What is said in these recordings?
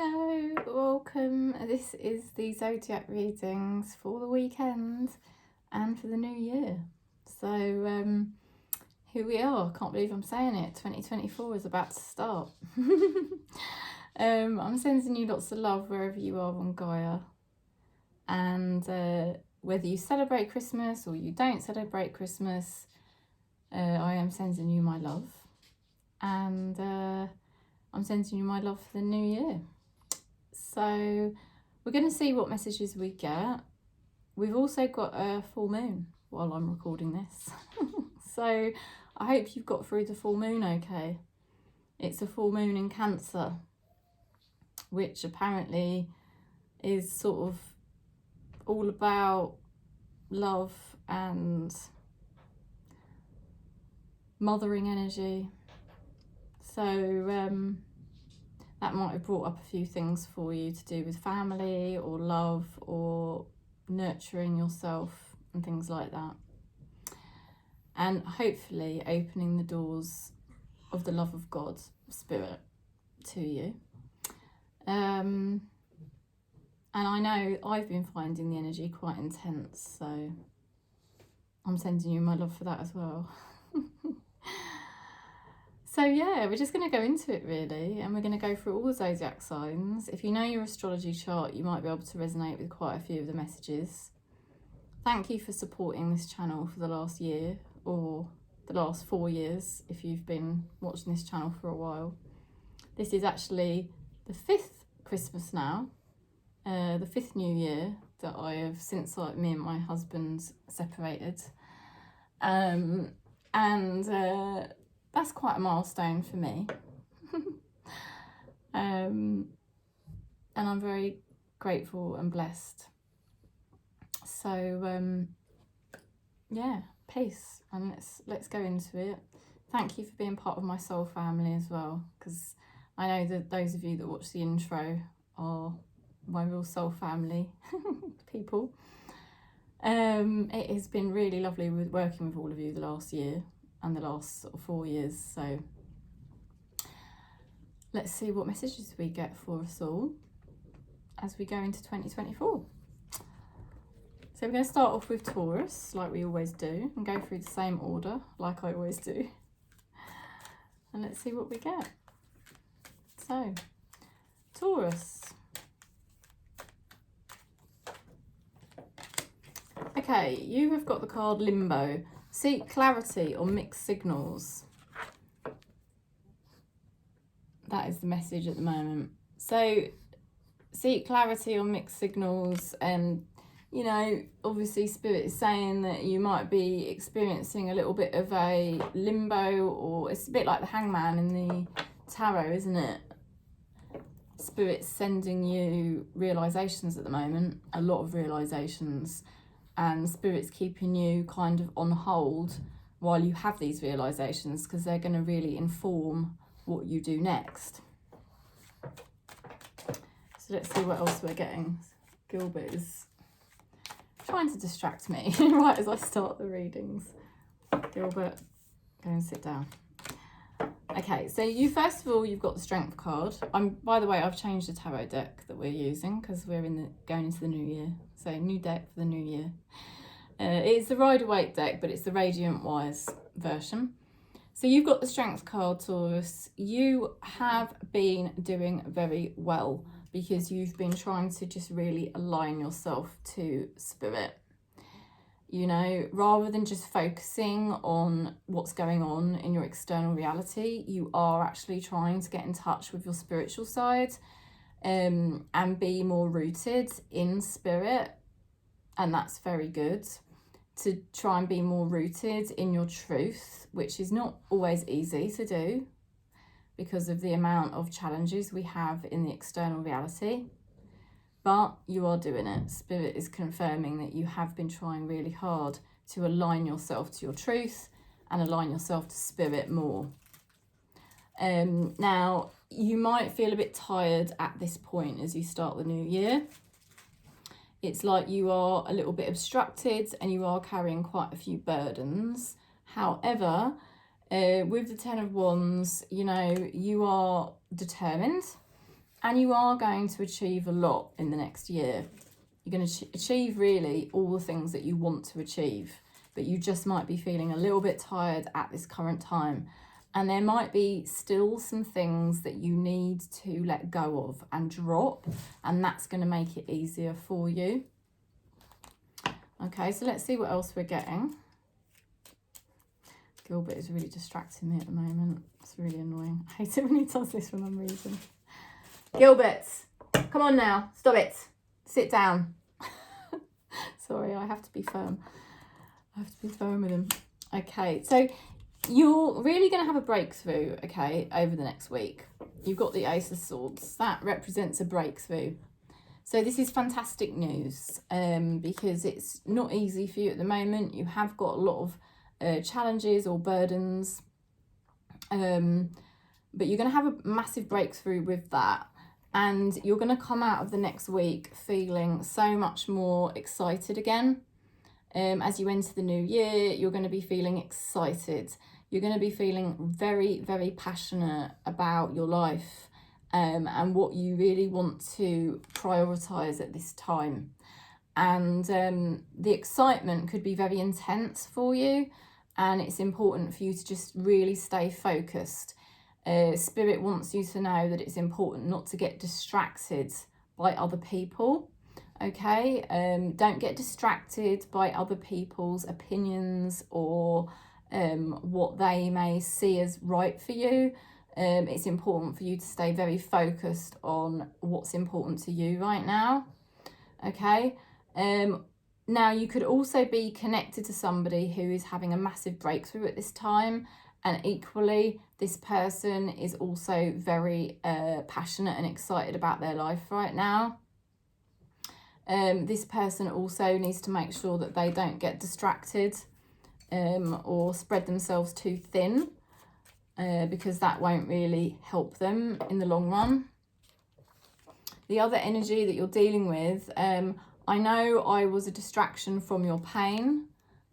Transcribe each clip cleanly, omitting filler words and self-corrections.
Hello, welcome. This is the Zodiac readings for the weekend and for the new year. So here we are. Can't believe I'm saying it. 2024 is about to start. I'm sending you lots of love wherever you are on Gaia. And whether you celebrate Christmas or you don't celebrate Christmas, I am sending you my love. And I'm sending you my love for the new year. So we're going to see what messages we get. We've also got a full moon while I'm recording this. So I hope you've got through the full moon okay. It's a full moon in Cancer, which apparently is sort of all about love and mothering energy. So that might have brought up a few things for you to do with family or love or nurturing yourself and things like that. And hopefully opening the doors of the love of God, Spirit, to you. And I know I've been finding the energy quite intense, so I'm sending you my love for that as well. So yeah, we're just going to go into it really, and we're going to go through all the zodiac signs. If you know your astrology chart, you might be able to resonate with quite a few of the messages. Thank you for supporting this channel for the last year, or the last 4 years if you've been watching this channel for a while. This is actually the 5th Christmas now, the 5th New Year that I have since me and my husband separated. That's quite a milestone for me. And I'm very grateful and blessed. So yeah, peace, and let's go into it. Thank you for being part of my soul family as well, because I know that those of you that watch the intro are my real soul family people. It has been really lovely working with all of you the last year and the last sort of 4 years, so let's see what messages we get for us all as we go into 2024. So we're going to start off with Taurus, like we always do, and go through the same order, like I always do. And let's see what we get. So, Taurus. Okay, you have got the card Limbo. Seek clarity or mixed signals. That is the message at the moment. So, seek clarity or mixed signals, and you know, obviously Spirit is saying that you might be experiencing a little bit of a limbo, or it's a bit like the Hangman in the tarot, isn't it? Spirit's sending you realizations at the moment, a lot of realizations, and Spirit's keeping you kind of on hold while you have these realizations, because they're going to really inform what you do next. So let's see what else we're getting. Gilbert is trying to distract me right as I start the readings. Gilbert, go and sit down. Okay, so you first of all, you've got the Strength card. By the way, I've changed the tarot deck that we're using because we're going into the new year. So new deck for the new year. It's the Rider-Waite deck, but it's the Radiant Wise version. So you've got the Strength card, Taurus. You have been doing very well because you've been trying to just really align yourself to Spirit. You know, rather than just focusing on what's going on in your external reality, you are actually trying to get in touch with your spiritual side, and be more rooted in Spirit. And that's very good, to try and be more rooted in your truth, which is not always easy to do because of the amount of challenges we have in the external reality. But you are doing it. Spirit is confirming that you have been trying really hard to align yourself to your truth and align yourself to Spirit more. Now, you might feel a bit tired at this point as you start the new year. It's like you are a little bit obstructed and you are carrying quite a few burdens. However, with the Ten of Wands, you know, you are determined And you are going to achieve a lot in the next year. You're going to achieve really all the things that you want to achieve, but you just might be feeling a little bit tired at this current time. And there might be still some things that you need to let go of and drop, and that's going to make it easier for you. Okay, so let's see what else we're getting. Gilbert is really distracting me at the moment. It's really annoying. I hate it when he does this when I'm reading. Gilbert, come on now. Stop it. Sit down. Sorry, I have to be firm. I have to be firm with him. Okay, so you're really going to have a breakthrough, okay, over the next week. You've got the Ace of Swords. That represents a breakthrough. So this is fantastic news because it's not easy for you at the moment. You have got a lot of challenges or burdens, but you're going to have a massive breakthrough with that. And you're going to come out of the next week feeling so much more excited again. As you enter the new year, you're going to be feeling excited. You're going to be feeling very, very passionate about your life and what you really want to prioritise at this time. And the excitement could be very intense for you, and it's important for you to just really stay focused. Spirit wants you to know that it's important not to get distracted by other people. Okay, don't get distracted by other people's opinions or what they may see as right for you. It's important for you to stay very focused on what's important to you right now. Okay, now you could also be connected to somebody who is having a massive breakthrough at this time, and equally this person is also very passionate and excited about their life right now. This person also needs to make sure that they don't get distracted or spread themselves too thin because that won't really help them in the long run. The other energy that you're dealing with, I know I was a distraction from your pain.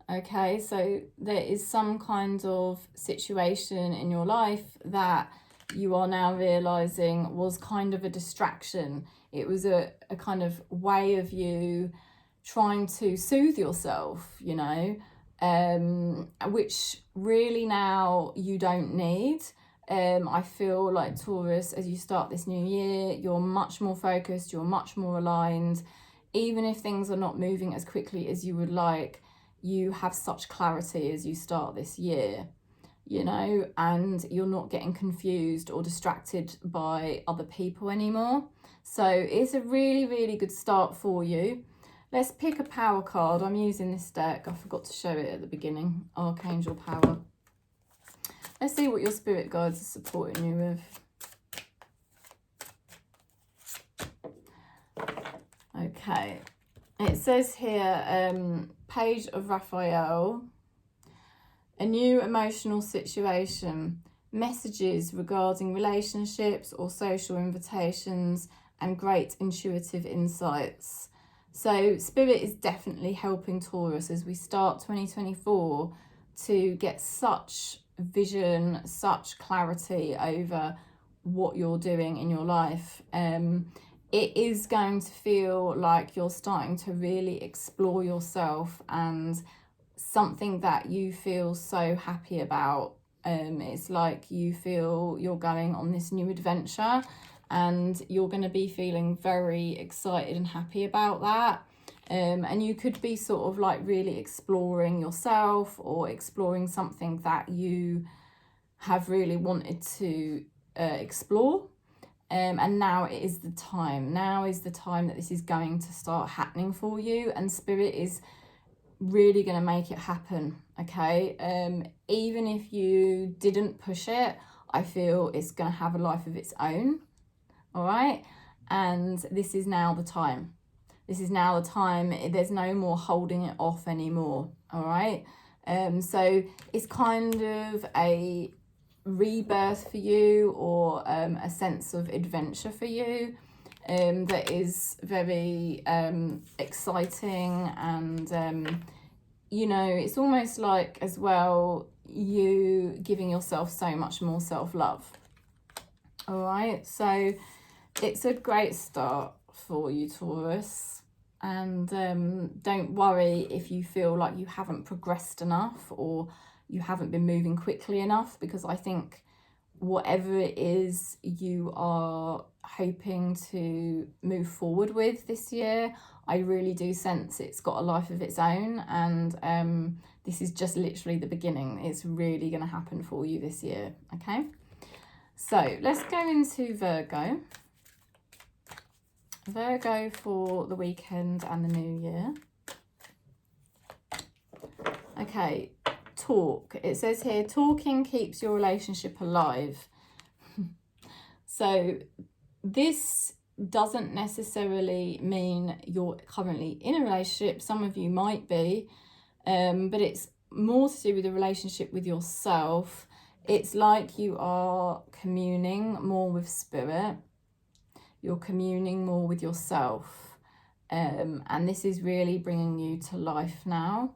Okay, so there is some kind of situation in your life that you are now realising was kind of a distraction. It was a kind of way of you trying to soothe yourself, you know, which really now you don't need. I feel like Taurus, as you start this new year, you're much more focused, you're much more aligned. Even if things are not moving as quickly as you would like, you have such clarity as you start this year, you know, and you're not getting confused or distracted by other people anymore. So it's a really, really good start for you. Let's pick a power card. I'm using this deck. I forgot to show it at the beginning. Archangel Power. Let's see what your spirit guides are supporting you with. Okay. It says here, Page of Raphael, a new emotional situation, messages regarding relationships or social invitations, and great intuitive insights. So Spirit is definitely helping Taurus as we start 2024 to get such vision, such clarity over what you're doing in your life. It is going to feel like you're starting to really explore yourself, and something that you feel so happy about. It's like you feel you're going on this new adventure, and you're going to be feeling very excited and happy about that. And you could be sort of like really exploring yourself or exploring something that you have really wanted to explore. And now it is the time. Now is the time that this is going to start happening for you, and Spirit is really going to make it happen. Okay, even if you didn't push it, I feel it's going to have a life of its own. All right, and this is now the time. This is now the time. There's no more holding it off anymore. All right, so it's kind of a rebirth for you, or a sense of adventure for you, that is very exciting, and you know, it's almost like as well you giving yourself so much more self-love. All right, so it's a great start for you, Taurus. And don't worry if you feel like you haven't progressed enough or you haven't been moving quickly enough, because I think whatever it is you are hoping to move forward with this year, I really do sense it's got a life of its own, and this is just literally the beginning. It's really going to happen for you this year, okay? So let's go into Virgo. Virgo for the weekend and the new year. Okay, talk. It says here, talking keeps your relationship alive. So this doesn't necessarily mean you're currently in a relationship. Some of you might be, but it's more to do with a relationship with yourself. It's like you are communing more with spirit. You're communing more with yourself. And this is really bringing you to life now.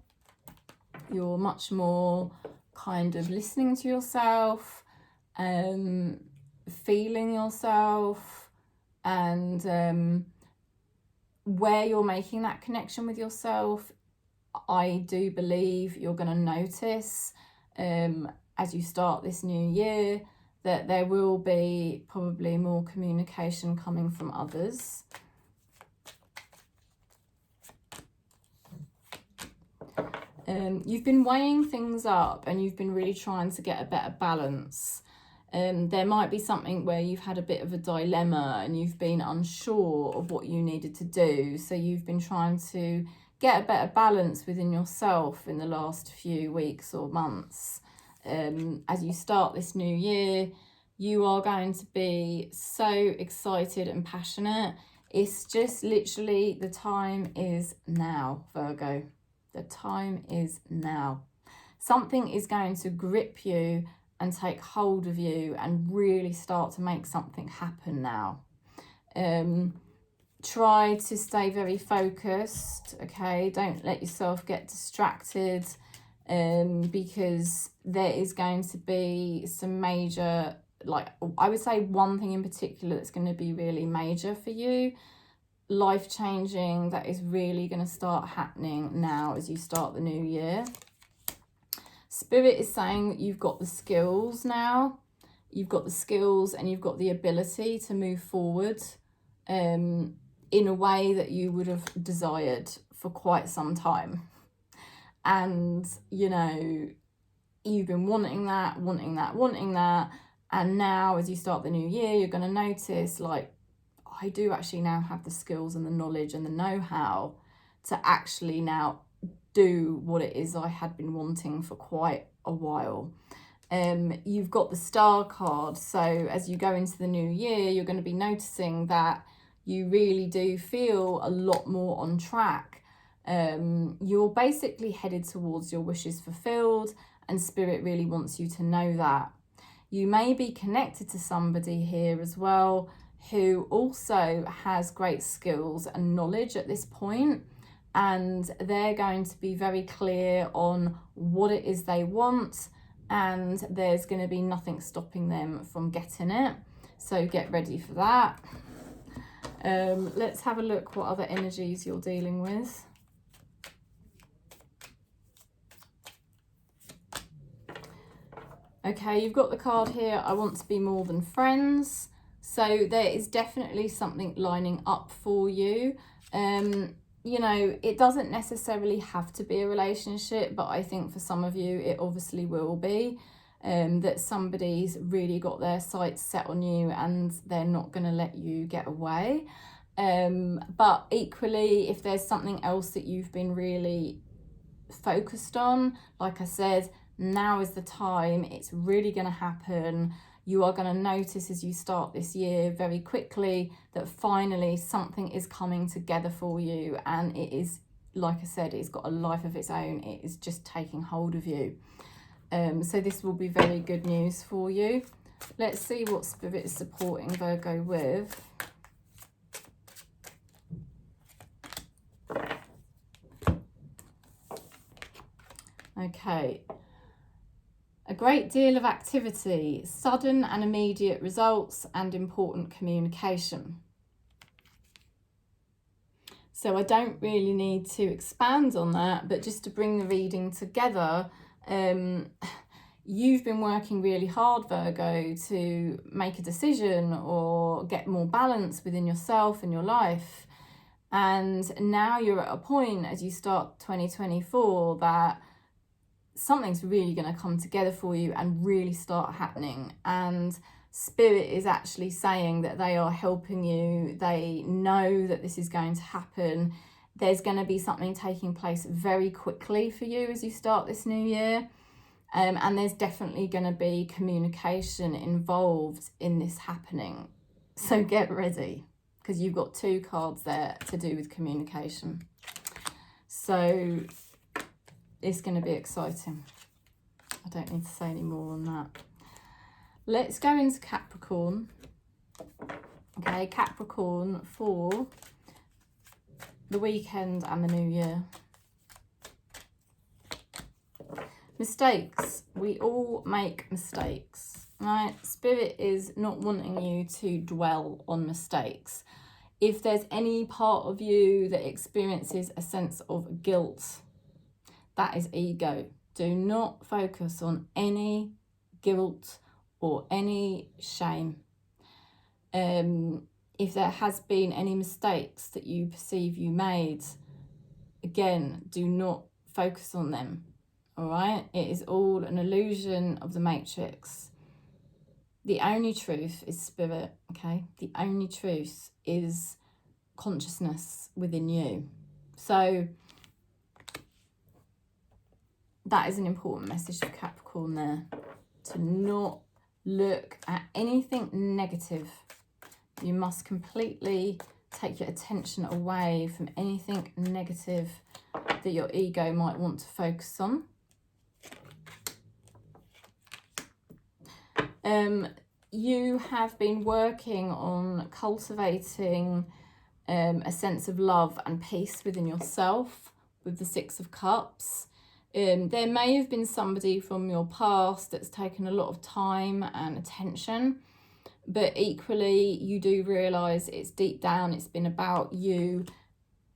You're much more kind of listening to yourself, feeling yourself, and where you're making that connection with yourself, I do believe you're going to notice as you start this new year that there will be probably more communication coming from others. You've been weighing things up and you've been really trying to get a better balance. There might be something where you've had a bit of a dilemma and you've been unsure of what you needed to do. So you've been trying to get a better balance within yourself in the last few weeks or months. As you start this new year, you are going to be so excited and passionate. It's just literally the time is now, Virgo. The time is now. Something is going to grip you and take hold of you and really start to make something happen now. Try to stay very focused, okay? Don't let yourself get distracted, because there is going to be some major, like, I would say one thing in particular that's going to be really major for you, life-changing, that is really going to start happening now as you start the new year. Spirit is saying that you've got the skills now. You've got the skills and you've got the ability to move forward in a way that you would have desired for quite some time. And, you know, you've been wanting that. And now as you start the new year, you're going to notice, like, I do actually now have the skills and the knowledge and the know-how to actually now do what it is I had been wanting for quite a while. You've got the Star card, so as you go into the new year, you're going to be noticing that you really do feel a lot more on track. You're basically headed towards your wishes fulfilled, and Spirit really wants you to know that. You may be connected to somebody here as well who also has great skills and knowledge at this point, and they're going to be very clear on what it is they want, and there's going to be nothing stopping them from getting it. So get ready for that. Let's have a look what other energies you're dealing with. Okay, you've got the card here, I want to be more than friends. So there is definitely something lining up for you. You know, it doesn't necessarily have to be a relationship, but I think for some of you, it obviously will be. That somebody's really got their sights set on you and they're not going to let you get away. But equally, if there's something else that you've been really focused on, like I said, now is the time. It's really going to happen. You are going to notice as you start this year very quickly that finally something is coming together for you, and it is, like I said, it's got a life of its own. It is just taking hold of you. So this will be very good news for you. Let's see what Spirit is supporting Virgo with. Okay. A great deal of activity, sudden and immediate results, and important communication. So I don't really need to expand on that, but just to bring the reading together, you've been working really hard, Virgo, to make a decision or get more balance within yourself and your life. And now you're at a point as you start 2024 that something's really going to come together for you and really start happening. And Spirit is actually saying that they are helping you. They know that this is going to happen. There's going to be something taking place very quickly for you as you start this new year. And there's definitely going to be communication involved in this happening. So get ready, because you've got 2 cards there to do with communication. So it's going to be exciting. I don't need to say any more on that. Let's go into Capricorn. Okay, Capricorn for the weekend and the new year. Mistakes. We all make mistakes, right? Spirit is not wanting you to dwell on mistakes. If there's any part of you that experiences a sense of guilt, that is ego. Do not focus on any guilt or any shame. If there has been any mistakes that you perceive you made, again, do not focus on them. All right, it is all an illusion of the matrix. The only truth is spirit, okay? The only truth is consciousness within you. So that is an important message for Capricorn there, to not look at anything negative. You must completely take your attention away from anything negative that your ego might want to focus on. You have been working on cultivating a sense of love and peace within yourself with the 6 of Cups. There may have been somebody from your past that's taken a lot of time and attention, but equally you do realise it's deep down, it's been about you,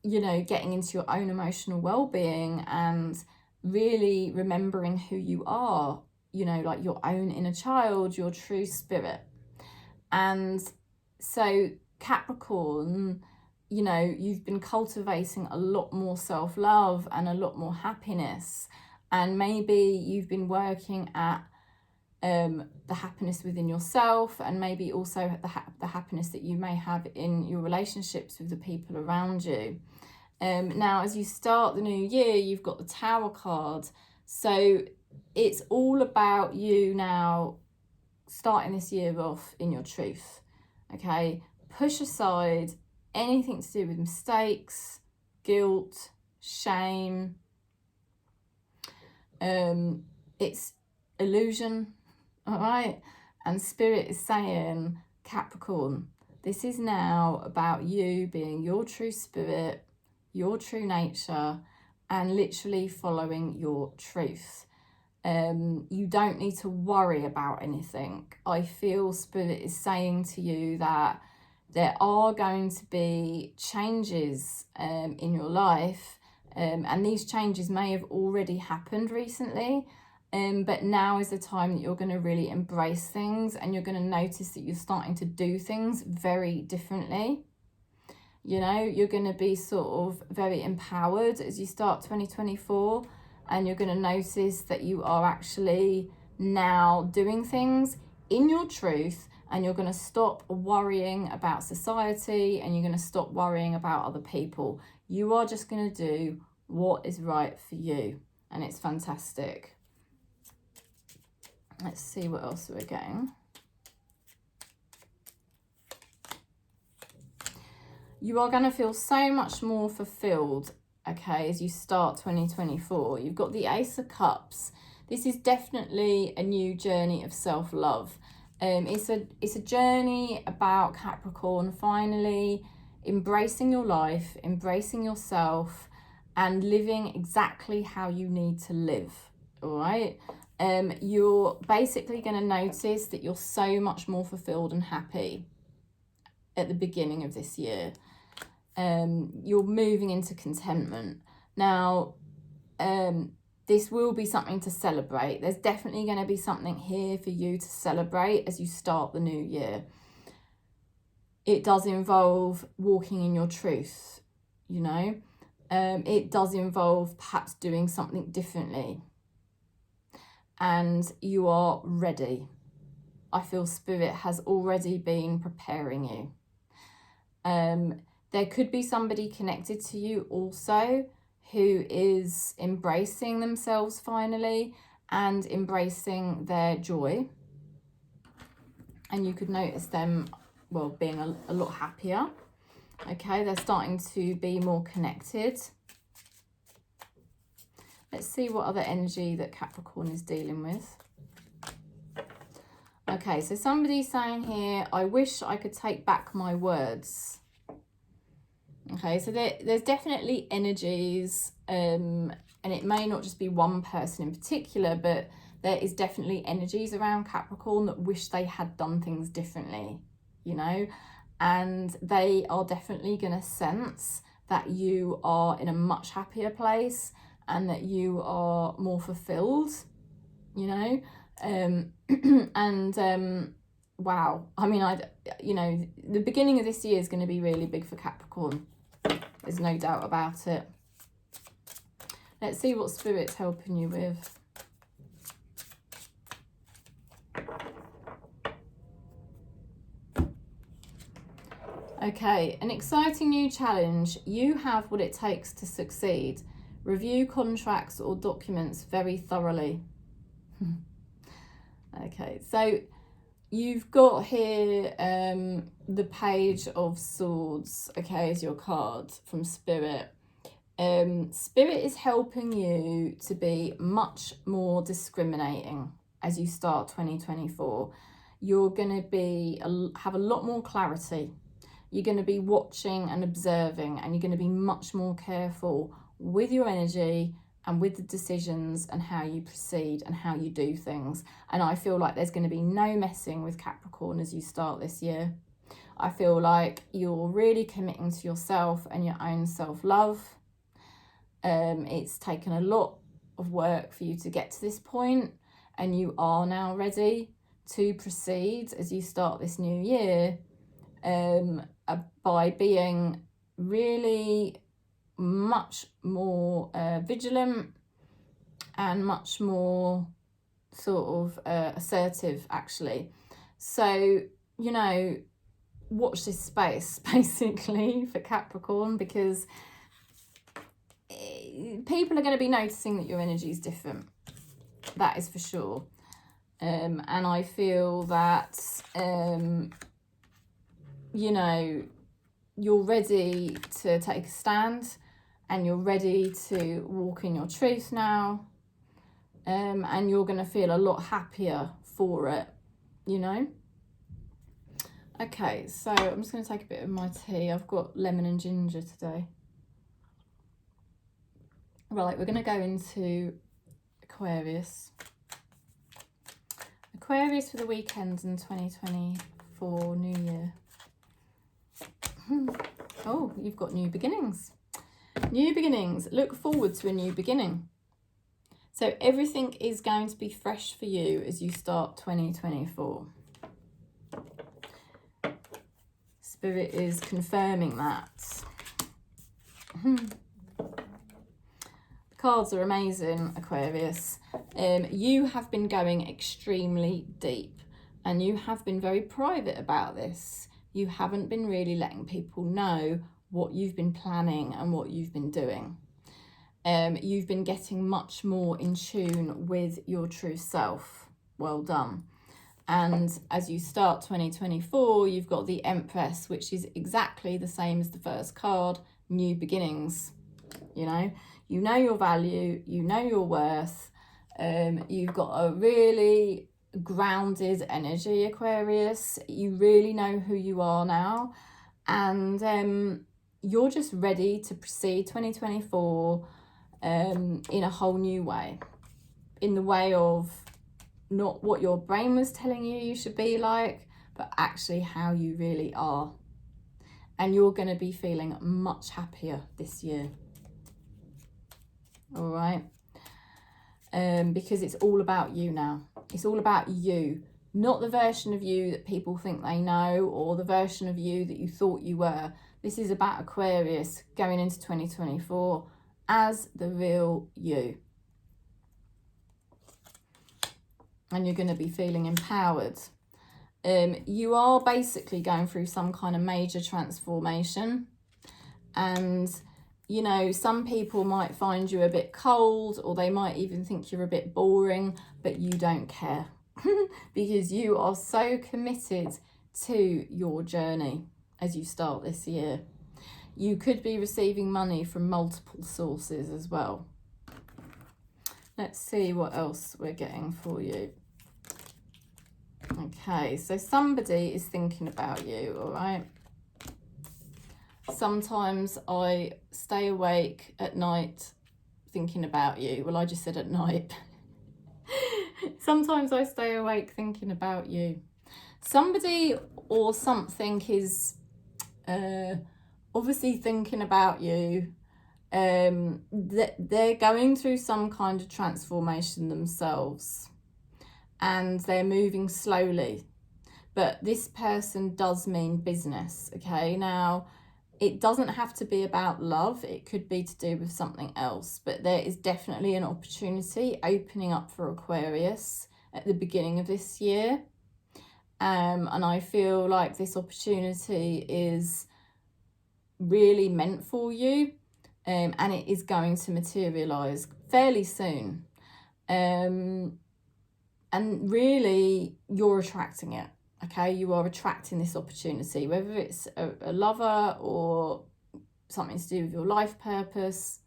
you know, getting into your own emotional well-being and really remembering who you are, you know, like your own inner child, your true spirit. And so Capricorn, you know, you've been cultivating a lot more self-love and a lot more happiness. And maybe you've been working at the happiness within yourself, and maybe also the happiness that you may have in your relationships with the people around you. Now, as you start the new year, you've got the Tower card. So it's all about you now starting this year off in your truth, okay? Push aside anything to do with mistakes, guilt, shame. It's illusion, all right? And Spirit is saying, Capricorn, this is now about you being your true spirit, your true nature, and literally following your truth. You don't need to worry about anything. I feel Spirit is saying to you that there are going to be changes in your life, and these changes may have already happened recently, but now is the time that you're going to really embrace things, and you're going to notice that you're starting to do things very differently. You know, you're going to be sort of very empowered as you start 2024, and you're going to notice that you are actually now doing things in your truth, and you're going to stop worrying about society, and you're going to stop worrying about other people. You are just going to do what is right for you, and it's fantastic. Let's see what else we're getting. You are going to feel so much more fulfilled, okay, as you start 2024. You've got the Ace of Cups. This is definitely a new journey of self-love. It's a journey about Capricorn finally embracing your life, embracing yourself, and living exactly how you need to live, all right? you're basically going to notice that you're so much more fulfilled and happy at the beginning of this year. You're moving into contentment. Now, this will be something to celebrate. There's definitely going to be something here for you to celebrate as you start the new year. It does involve walking in your truth, you know. It does involve perhaps doing something differently. And you are ready. I feel Spirit has already been preparing you. There could be somebody connected to you also who is embracing themselves finally and embracing their joy. And you could notice them, well, being a lot happier. Okay, they're starting to be more connected. Let's see what other energy that Capricorn is dealing with. Okay, so somebody's saying here, I wish I could take back my words. Okay, so there's definitely energies, and it may not just be one person in particular, but there is definitely energies around Capricorn that wish they had done things differently, you know, and they are definitely going to sense that you are in a much happier place and that you are more fulfilled, you know, wow, I mean, you know, the beginning of this year is going to be really big for Capricorn. There's no doubt about it. Let's see what Spirit's helping you with. Okay, an exciting new challenge. You have what it takes to succeed. Review contracts or documents very thoroughly. Okay, so you've got here the Page of Swords, okay, as your card from Spirit. Spirit is helping you to be much more discriminating as you start 2024. You're going to have a lot more clarity. You're going to be watching and observing, and you're going to be much more careful with your energy and with the decisions and how you proceed and how you do things. And I feel like there's going to be no messing with Capricorn as you start this year. I feel like you're really committing to yourself and your own self-love. It's taken a lot of work for you to get to this point, and you are now ready to proceed as you start this new year, by being really much more vigilant and much more sort of assertive, actually. So, you know, watch this space basically for Capricorn, because people are going to be noticing that your energy is different. That is for sure. And I feel that you know, you're ready to take a stand, and you're ready to walk in your truth now, and you're going to feel a lot happier for it, you know. Okay, so I'm just going to take a bit of my tea. I've got lemon and ginger today. Right, we're going to go into Aquarius. Aquarius for the weekend in 2024, New Year. Oh, you've got new beginnings. New beginnings. Look forward to a new beginning. So everything is going to be fresh for you as you start 2024. Spirit is confirming that. The cards are amazing, Aquarius. You have been going extremely deep, and you have been very private about this. You haven't been really letting people know what you've been planning and what you've been doing. You've been getting much more in tune with your true self. Well done. And as you start 2024, you've got the Empress, which is exactly the same as the first card, new beginnings. You know your value, you know your worth. You've got a really grounded energy, Aquarius. You really know who you are now, and you're just ready to proceed 2024 in a whole new way, in the way of not what your brain was telling you should be like, but actually how you really are. And you're going to be feeling much happier this year. All right. Because it's all about you now. It's all about you, not the version of you that people think they know, or the version of you that you thought you were. This is about Aquarius going into 2024 as the real you. And you're going to be feeling empowered. You are basically going through some kind of major transformation. And, you know, some people might find you a bit cold, or they might even think you're a bit boring, but you don't care because you are so committed to your journey as you start this year. You could be receiving money from multiple sources as well. Let's see what else we're getting for you. Okay, so somebody is thinking about you, all right? Sometimes I stay awake at night thinking about you. Well, I just said at night. Sometimes I stay awake thinking about you. Somebody or something is obviously thinking about you. They're going through some kind of transformation themselves, and they're moving slowly. But this person does mean business, okay? Now, it doesn't have to be about love. It could be to do with something else. But there is definitely an opportunity opening up for Aquarius at the beginning of this year. And I feel like this opportunity is really meant for you. And it is going to materialise fairly soon. And really, you're attracting it. Okay, you are attracting this opportunity, whether it's a lover or something to do with your life purpose.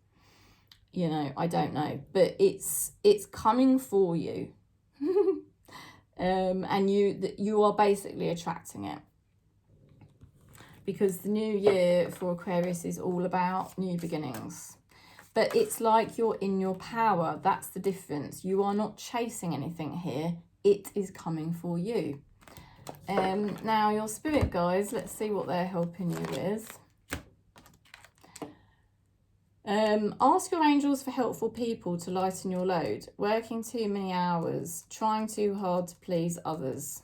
You know, I don't know, but it's coming for you. And you are basically attracting it, because the new year for Aquarius is all about new beginnings. But it's like you're in your power. That's the difference. You are not chasing anything here. It is coming for you. Now, your spirit guides, let's see what they're helping you with. Ask your angels for helpful people to lighten your load. Working too many hours. Trying too hard to please others.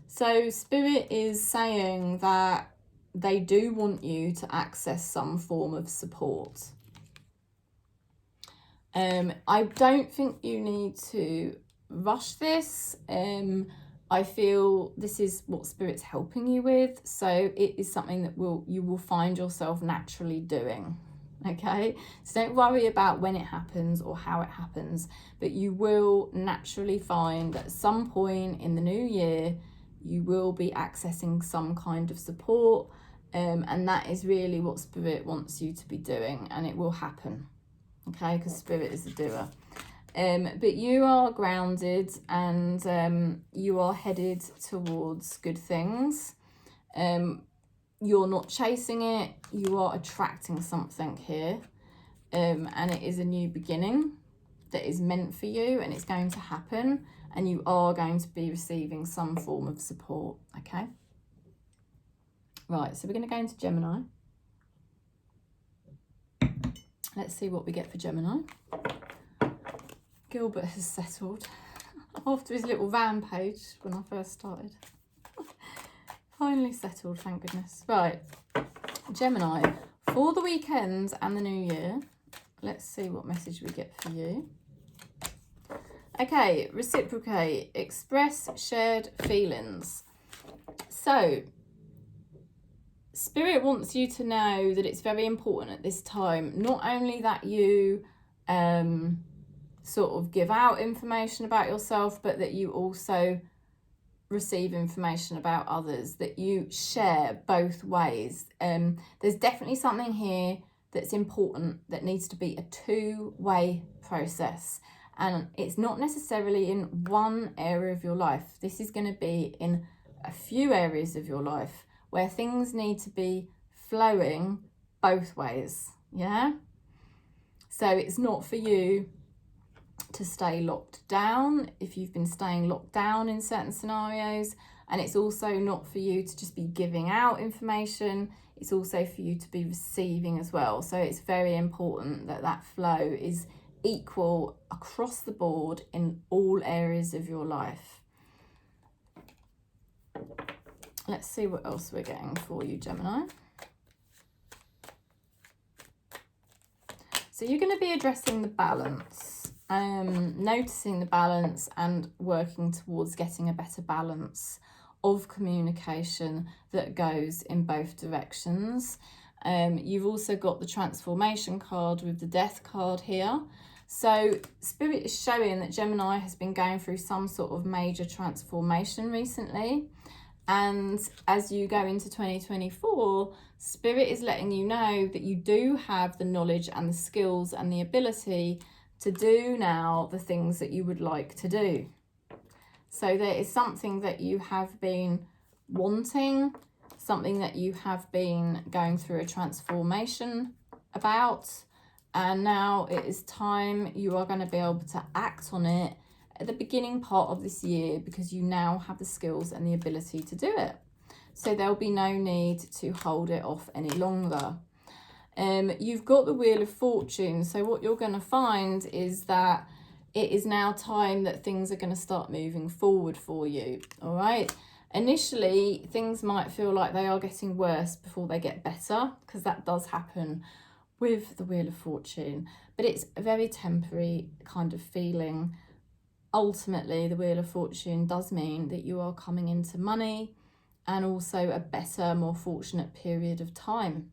So Spirit is saying that they do want you to access some form of support. I don't think you need to rush this. I feel this is what Spirit's helping you with, so it is something that you will find yourself naturally doing. Okay, so don't worry about when it happens or how it happens, but you will naturally find at some point in the new year you will be accessing some kind of support, and that is really what Spirit wants you to be doing, and it will happen. Okay, because Spirit is a doer. But you are grounded, and you are headed towards good things. You're not chasing it. You are attracting something here. And it is a new beginning that is meant for you, and it's going to happen. And you are going to be receiving some form of support. Okay. Right, so we're going to go into Gemini. Let's see what we get for Gemini. Gilbert has settled after his little rampage when I first started. Finally settled, thank goodness. Right, Gemini, for the weekend and the new year, let's see what message we get for you. Okay, reciprocate, express shared feelings. So, Spirit wants you to know that it's very important at this time, not only that you sort of give out information about yourself, but that you also receive information about others, that you share both ways. There's definitely something here that's important that needs to be a two-way process, and it's not necessarily in one area of your life. This is going to be in a few areas of your life where things need to be flowing both ways. Yeah, so it's not for you to stay locked down if you've been staying locked down in certain scenarios. And it's also not for you to just be giving out information. It's also for you to be receiving as well. So it's very important that that flow is equal across the board in all areas of your life. Let's see what else we're getting for you, Gemini. So you're going to be addressing the balance, noticing the balance and working towards getting a better balance of communication that goes in both directions. You've also got the transformation card with the death card here. So Spirit is showing that Gemini has been going through some sort of major transformation recently. And as you go into 2024, Spirit is letting you know that you do have the knowledge and the skills and the ability to do now the things that you would like to do. So there is something that you have been wanting, something that you have been going through a transformation about, and now it is time you are going to be able to act on it at the beginning part of this year, because you now have the skills and the ability to do it. So there'll be no need to hold it off any longer. You've got the Wheel of Fortune. So what you're going to find is that it is now time that things are going to start moving forward for you. All right. Initially, things might feel like they are getting worse before they get better, because that does happen with the Wheel of Fortune. But it's a very temporary kind of feeling. Ultimately, the Wheel of Fortune does mean that you are coming into money and also a better, more fortunate period of time.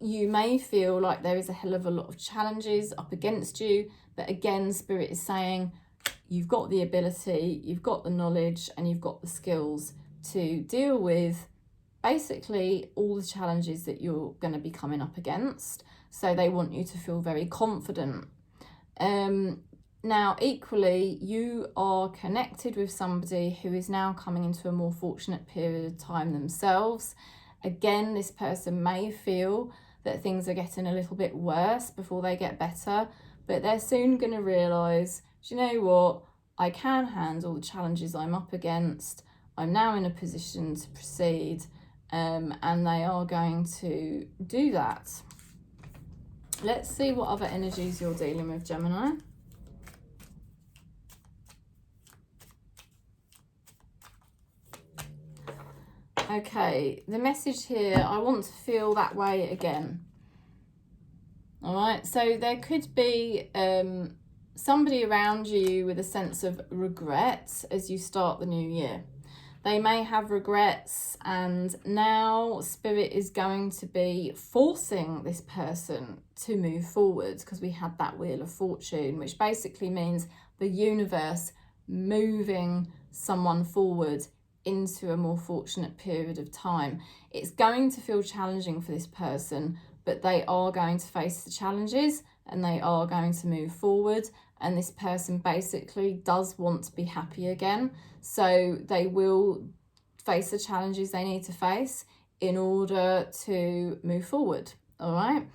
You may feel like there is a hell of a lot of challenges up against you, but again, Spirit is saying you've got the ability, you've got the knowledge, and you've got the skills to deal with basically all the challenges that you're going to be coming up against. So they want you to feel very confident. Now, equally, you are connected with somebody who is now coming into a more fortunate period of time themselves. Again, this person may feel that things are getting a little bit worse before they get better, but they're soon going to realise, do you know what? I can handle the challenges I'm up against. I'm now in a position to proceed, and they are going to do that. Let's see what other energies you're dealing with, Gemini. Okay, the message here, I want to feel that way again. All right, so there could be somebody around you with a sense of regret as you start the new year. They may have regrets, and now Spirit is going to be forcing this person to move forward, because we had that Wheel of Fortune, which basically means the universe moving someone forward into a more fortunate period of time. It's going to feel challenging for this person, but they are going to face the challenges and they are going to move forward. And this person basically does want to be happy again. So they will face the challenges they need to face in order to move forward. All right.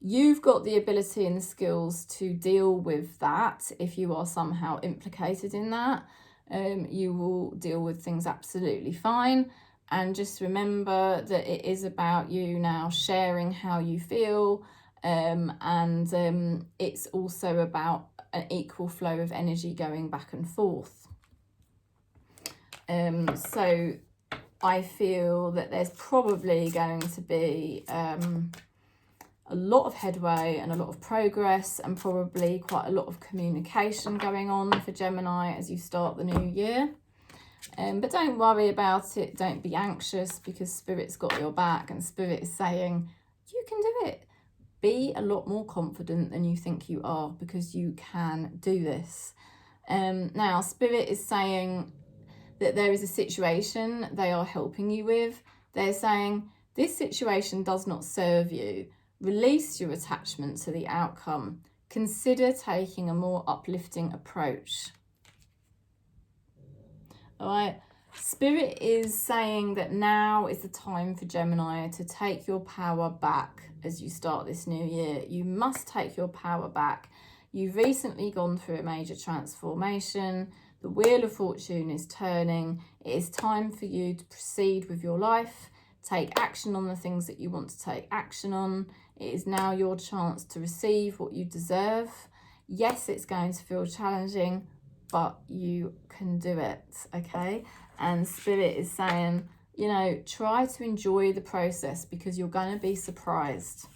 You've got the ability and the skills to deal with that. If you are somehow implicated in that, you will deal with things absolutely fine. And just remember that it is about you now sharing how you feel, and it's also about an equal flow of energy going back and forth. So I feel that there's probably going to be a lot of headway and a lot of progress, and probably quite a lot of communication going on for Gemini as you start the new year. But don't worry about it. Don't be anxious, because Spirit's got your back, and Spirit is saying you can do it. Be a lot more confident than you think you are, because you can do this. Now, Spirit is saying that there is a situation they are helping you with. They're saying this situation does not serve you. Release your attachment to the outcome. Consider taking a more uplifting approach. All right. Spirit is saying that now is the time for Gemini to take your power back as you start this new year. You must take your power back. You've recently gone through a major transformation. The wheel of fortune is turning. It is time for you to proceed with your life. Take action on the things that you want to take action on. It is now your chance to receive what you deserve. Yes, it's going to feel challenging, but you can do it, okay? And Spirit is saying, you know, try to enjoy the process because you're going to be surprised.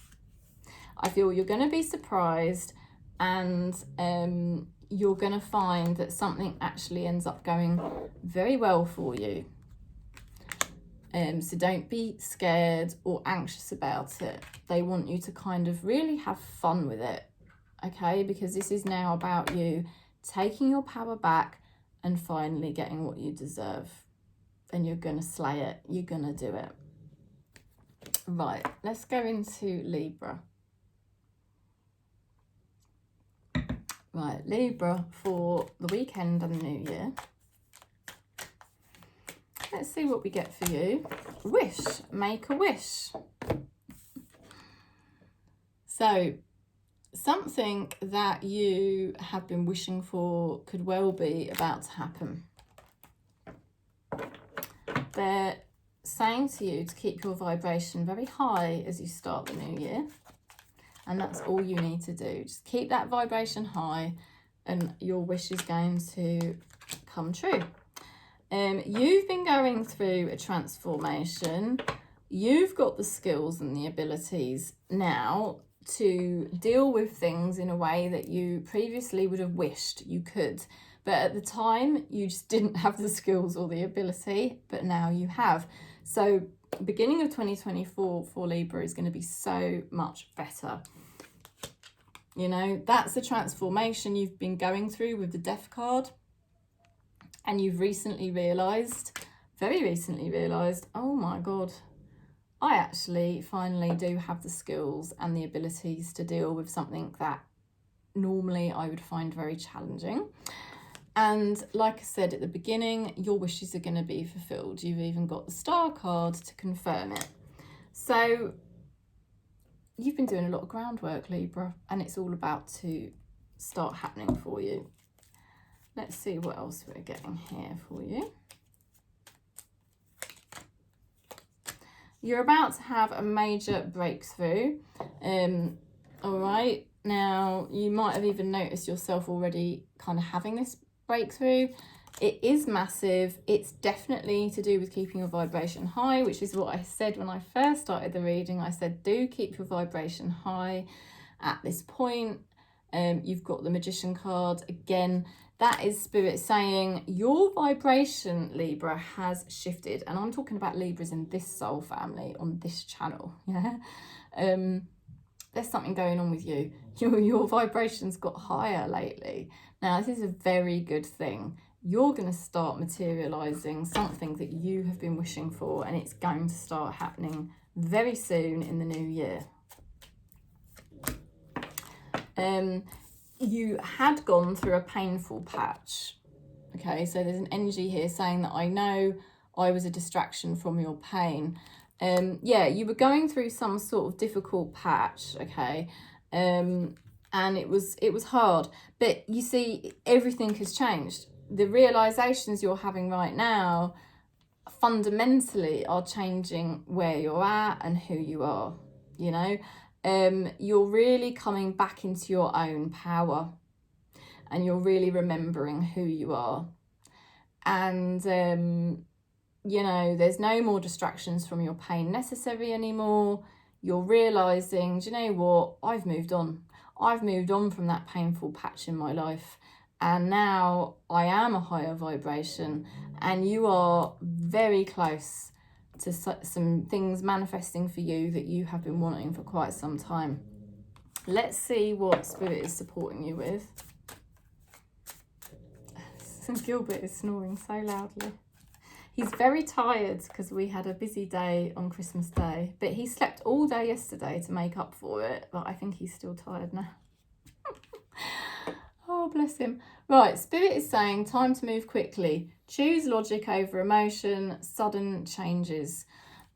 I feel you're going to be surprised, and you're going to find that something actually ends up going very well for you. So don't be scared or anxious about it. They want you to kind of really have fun with it, okay? Because this is now about you taking your power back and finally getting what you deserve. And you're going to slay it. You're going to do it. Right, let's go into Libra. Right, Libra for the weekend and the new year. Let's see what we get for you. Wish, make a wish. So, something that you have been wishing for could well be about to happen. They're saying to you to keep your vibration very high as you start the new year. And that's all you need to do. Just keep that vibration high and your wish is going to come true. You've been going through a transformation. You've got the skills and the abilities now to deal with things in a way that you previously would have wished you could. But at the time, you just didn't have the skills or the ability, but now you have. So beginning of 2024 for Libra is going to be so much better. You know, that's the transformation you've been going through with the Death card. And you've recently realised, very recently realised, oh my God, I actually finally do have the skills and the abilities to deal with something that normally I would find very challenging. And like I said at the beginning, your wishes are going to be fulfilled. You've even got the Star card to confirm it. So you've been doing a lot of groundwork, Libra, and it's all about to start happening for you. Let's see what else we're getting here for you. You're about to have a major breakthrough. All right. Now, you might have even noticed yourself already kind of having this breakthrough. It is massive. It's definitely to do with keeping your vibration high, which is what I said when I first started the reading. I said, do keep your vibration high at this point. You've got the Magician card. Again, that is Spirit saying your vibration, Libra, has shifted. And I'm talking about Libras in this soul family on this channel. Yeah. There's something going on with you. Your vibration's got higher lately. Now, this is a very good thing. You're going to start materializing something that you have been wishing for, and it's going to start happening very soon in the new year. You had gone through a painful patch. Okay, so there's an energy here saying that I know I was a distraction from your pain. Yeah, you were going through some sort of difficult patch, okay, and it was hard. But you see, everything has changed. The realizations you're having right now fundamentally are changing where you're at and who you are, you know. You're really coming back into your own power, and you're really remembering who you are. And you know, there's no more distractions from your pain necessary anymore. You're realizing, do you know what? I've moved on. I've moved on from that painful patch in my life. And now I am a higher vibration, and you are very close to some things manifesting for you that you have been wanting for quite some time. Let's see what Spirit is supporting you with. Gilbert is snoring so loudly. He's very tired because we had a busy day on Christmas Day, but he slept all day yesterday to make up for it, but I think he's still tired now. Oh, bless him. Right, Spirit is saying time to move quickly. Choose logic over emotion, sudden changes.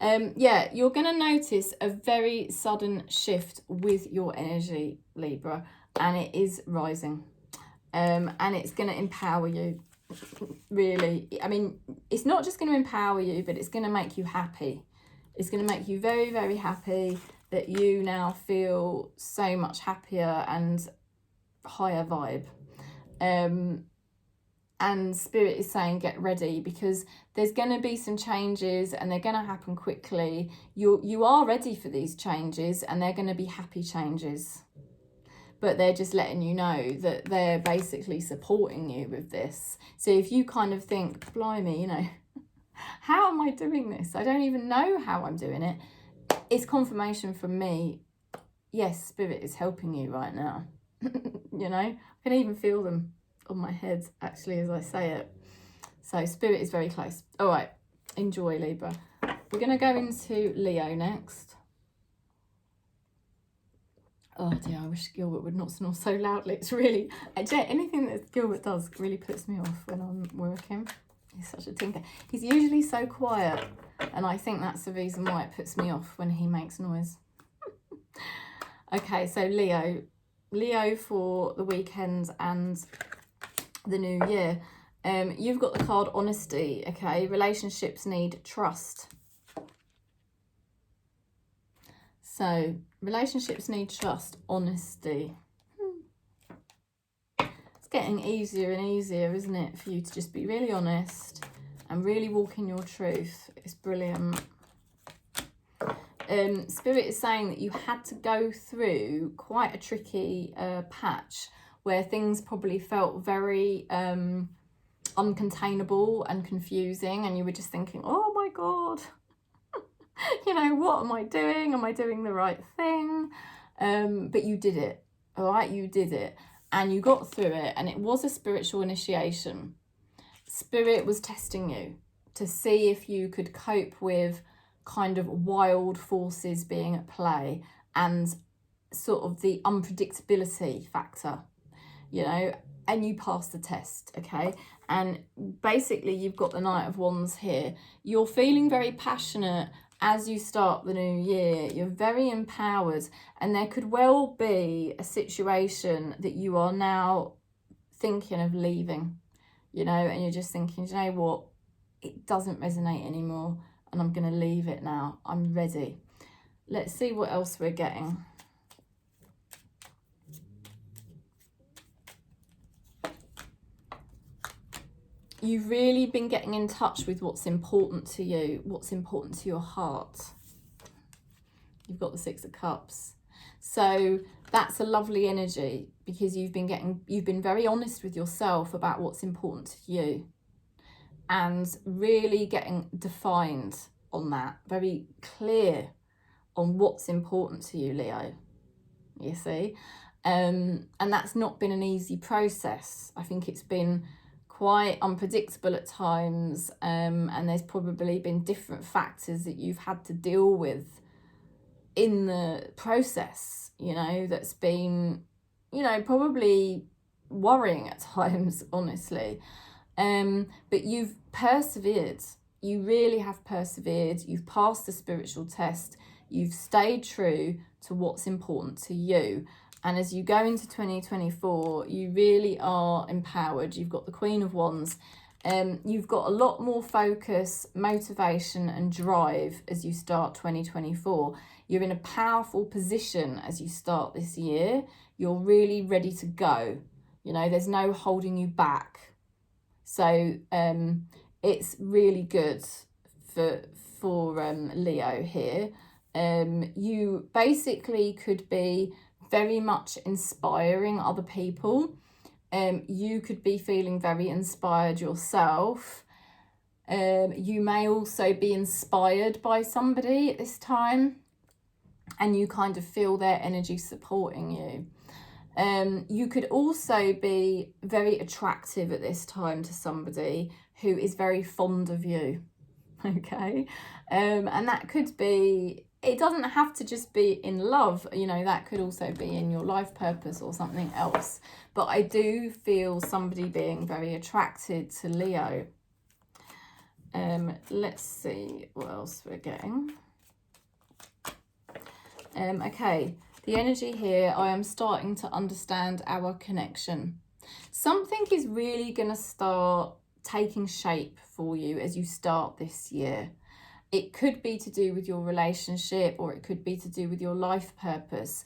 Yeah, you're going to notice a very sudden shift with your energy, Libra. and it is rising. And it's going to empower you, really. I mean, it's not just going to empower you, but it's going to make you happy. It's going to make you very, very happy that you now feel so much happier and higher vibe. And Spirit is saying get ready, because there's going to be some changes and they're going to happen quickly. You are ready for these changes, and they're going to be happy changes. But they're just letting you know that they're basically supporting you with this. So if you kind of think, blimey, you know, how am I doing this? I don't even know how I'm doing it. It's confirmation from me. Yes, Spirit is helping you right now. You know, I can even feel them on my head, actually, as I say it. So Spirit is very close. All right, enjoy, Libra. We're going to go into Leo next. Oh dear, I wish Gilbert would not snore so loudly. It's really, anything that Gilbert does really puts me off when I'm working. He's such a tinker. He's usually so quiet, and I think that's the reason why it puts me off when he makes noise. Okay, so Leo for the weekend and the new year. You've got the card honesty. Okay, relationships need trust. So relationships need trust, honesty. It's getting easier and easier, isn't it, for you to just be really honest and really walk in your truth. It's brilliant. Spirit is saying that you had to go through quite a tricky patch where things probably felt very uncontainable and confusing, and you were just thinking, oh my God, you know, what am I doing? Am I doing the right thing? But you did it, all right? You did it, and you got through it, and it was a spiritual initiation. Spirit was testing you to see if you could cope with kind of wild forces being at play and sort of the unpredictability factor, you know, and you passed the test, okay? And basically you've got the Knight of Wands here. You're feeling very passionate as you start the new year. You're very empowered, and there could well be a situation that you are now thinking of leaving, you know, and you're just thinking, you know what, it doesn't resonate anymore, and I'm going to leave it now. I'm ready. Let's see what else we're getting. You've really been getting in touch with what's important to you, what's important to your heart. You've got the Six of Cups. So that's a lovely energy, because you've been very honest with yourself about what's important to you, and really getting defined on that, very clear on what's important to you, Leo, you see. And that's not been an easy process. I think it's been quite unpredictable at times, and there's probably been different factors that you've had to deal with in the process, you know, that's been, you know, probably worrying at times, honestly. But you've persevered. You really have persevered. You've passed the spiritual test. You've stayed true to what's important to you. And as you go into 2024, you really are empowered. You've got the Queen of Wands. You've got a lot more focus, motivation and drive as you start 2024. You're in a powerful position as you start this year. You're really ready to go. You know, there's no holding you back. So it's really good for Leo here. You basically could be very much inspiring other people. You could be feeling very inspired yourself. You may also be inspired by somebody at this time, and you kind of feel their energy supporting you. You could also be very attractive at this time to somebody who is very fond of you, okay? And that could be, it doesn't have to just be in love, you know, that could also be in your life purpose or something else. But I do feel somebody being very attracted to Leo. Let's see what else we're getting. Okay, The energy here, I am starting to understand our connection. Something is really going to start taking shape for you as you start this year. It could be to do with your relationship, or it could be to do with your life purpose.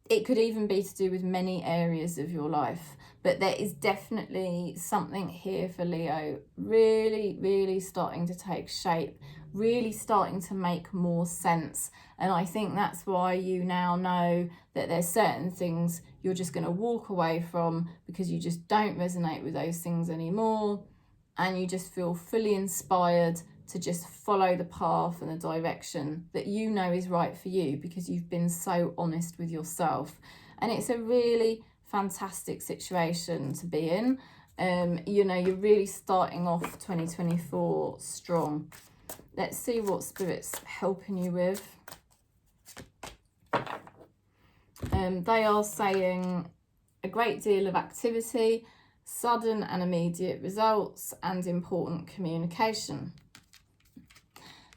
It could even be to do with many areas of your life. But there is definitely something here for Leo, really, really starting to take shape, really starting to make more sense. And I think that's why you now know that there's certain things you're just going to walk away from because you just don't resonate with those things anymore. And you just feel fully inspired to just follow the path and the direction that you know is right for you, because you've been so honest with yourself. And it's a really fantastic situation to be in. You know, you're really starting off 2024 strong. Let's see what Spirit's helping you with. They are saying a great deal of activity, sudden and immediate results, and important communication.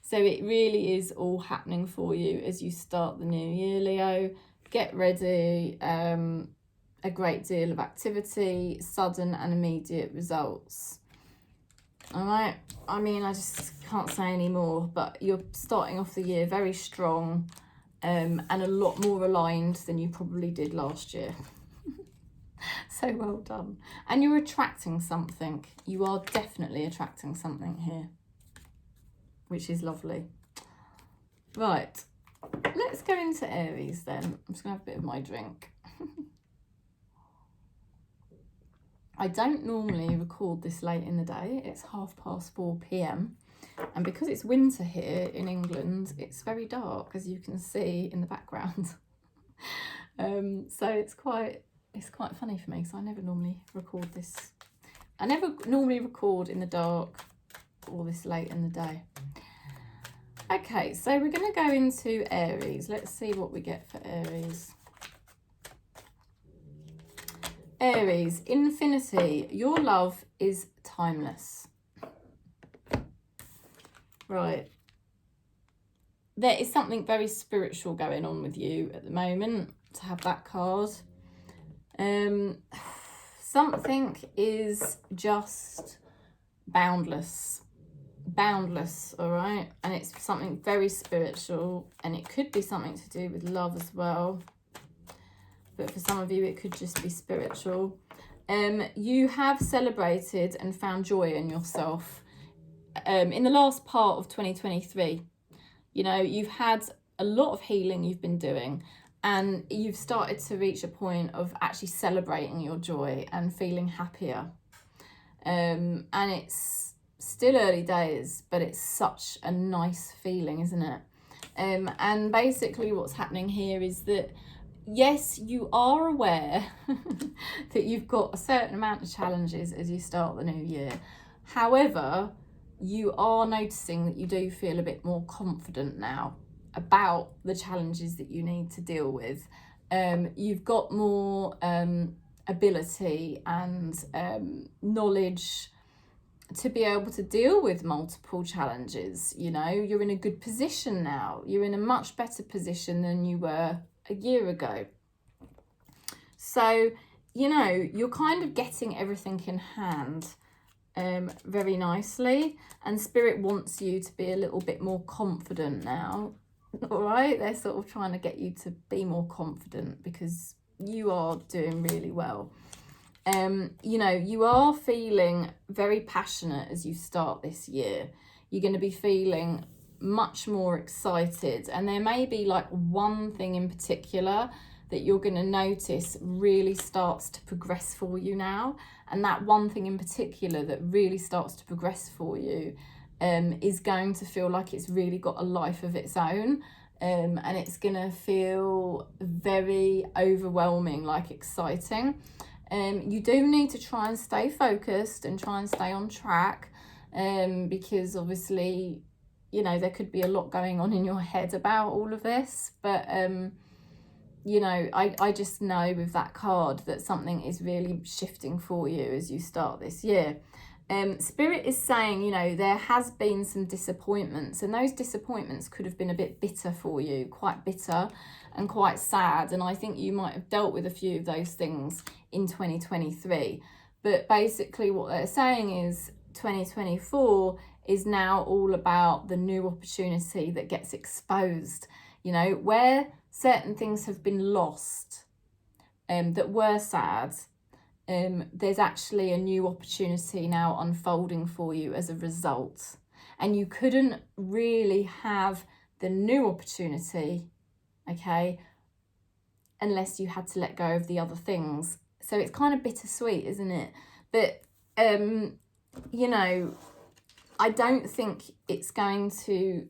So it really is all happening for you as you start the new year, Leo. Get ready. A great deal of activity, sudden and immediate results. All right. I mean, I just can't say any more, but you're starting off the year very strong, and a lot more aligned than you probably did last year. So well done. And you're attracting something. You are definitely attracting something here, which is lovely. Right. Let's go into Aries then. I'm just going to have a bit of my drink. I don't normally record this late in the day. It's 4:30 p.m. And because it's winter here in England, it's very dark, as you can see in the background. So it's quite funny for me, because I never normally record this. I never normally record in the dark or this late in the day. Okay, so we're going to go into Aries. Let's see what we get for Aries. Aries, infinity, your love is timeless. Right. There is something very spiritual going on with you at the moment, to have that card. Something is just boundless, all right? And it's something very spiritual, and it could be something to do with love as well. But for some of you, it could just be spiritual. You have celebrated and found joy in yourself in the last part of 2023. You know, you've had a lot of healing you've been doing, and you've started to reach a point of actually celebrating your joy and feeling happier. And it's still early days, but it's such a nice feeling, isn't it? And basically what's happening here is that, yes, you are aware that you've got a certain amount of challenges as you start the new year. However, you are noticing that you do feel a bit more confident now about the challenges that you need to deal with. You've got more ability and knowledge to be able to deal with multiple challenges. You know, you're in a good position now. You're in a much better position than you were a year ago. So, you know, you're kind of getting everything in hand very nicely, and Spirit wants you to be a little bit more confident now. All right, they're sort of trying to get you to be more confident, because you are doing really well. You know, you are feeling very passionate as you start this year. You're going to be feeling much more excited, and there may be like one thing in particular that you're going to notice really starts to progress for you now. And that one thing in particular that really starts to progress for you is going to feel like it's really got a life of its own, and it's going to feel very overwhelming, like exciting. You do need to try and stay focused and try and stay on track, because obviously, you know, there could be a lot going on in your head about all of this. But, you know, I just know with that card that something is really shifting for you as you start this year. Spirit is saying, you know, there has been some disappointments, and those disappointments could have been a bit bitter for you, quite bitter and quite sad. And I think you might have dealt with a few of those things in 2023. But basically what they're saying is 2024 is now all about the new opportunity that gets exposed, you know, where certain things have been lost that were sad. There's actually a new opportunity now unfolding for you as a result. And you couldn't really have the new opportunity, okay, unless you had to let go of the other things. So it's kind of bittersweet, isn't it? But, you know, I don't think it's going to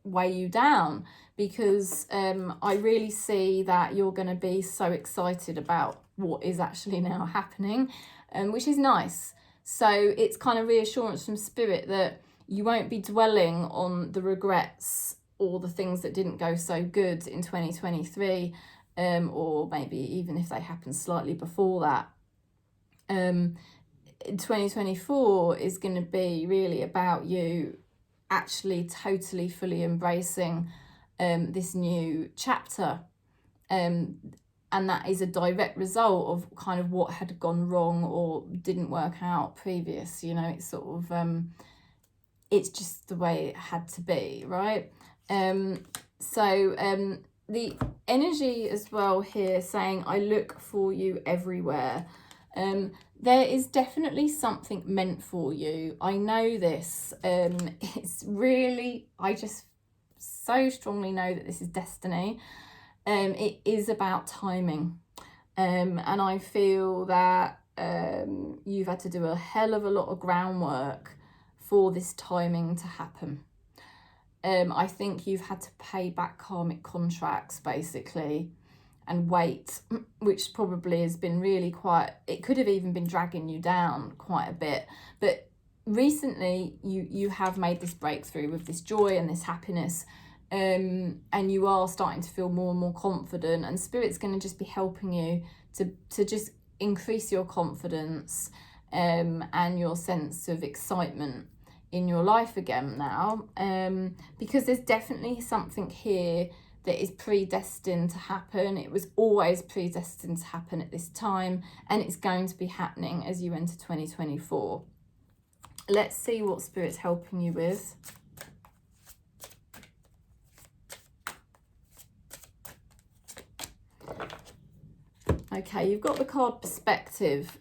weigh you down, because I really see that you're going to be so excited about what is actually now happening, which is nice. So it's kind of reassurance from Spirit that you won't be dwelling on the regrets or the things that didn't go so good in 2023, or maybe even if they happened slightly before that. 2024 is going to be really about you actually totally fully embracing this new chapter, and that is a direct result of kind of what had gone wrong or didn't work out previous. You know, it's sort of it's just the way it had to be, right? The energy as well here saying, I look for you everywhere. There is definitely something meant for you. I know this. It's really, I just so strongly know that this is destiny. It is about timing. And I feel that you've had to do a hell of a lot of groundwork for this timing to happen. I think you've had to pay back karmic contracts, basically, and wait, which probably has been really quite, it could have even been dragging you down quite a bit. But recently you have made this breakthrough with this joy and this happiness, and you are starting to feel more and more confident, and Spirit's going to just be helping you to just increase your confidence and your sense of excitement in your life again now, because there's definitely something here that is predestined to happen. It was always predestined to happen at this time, and it's going to be happening as you enter 2024. Let's see what Spirit's helping you with. Okay, you've got the card Perspective.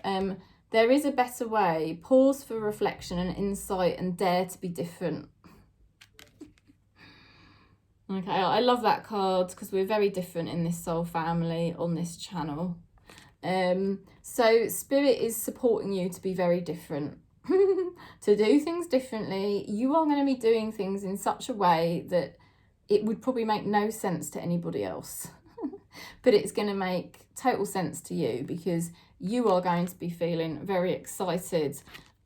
There is a better way. Pause for reflection and insight and dare to be different. Okay, I love that card because we're very different in this soul family on this channel. So Spirit is supporting you to be very different, to do things differently. You are going to be doing things in such a way that it would probably make no sense to anybody else. But it's going to make total sense to you, because you are going to be feeling very excited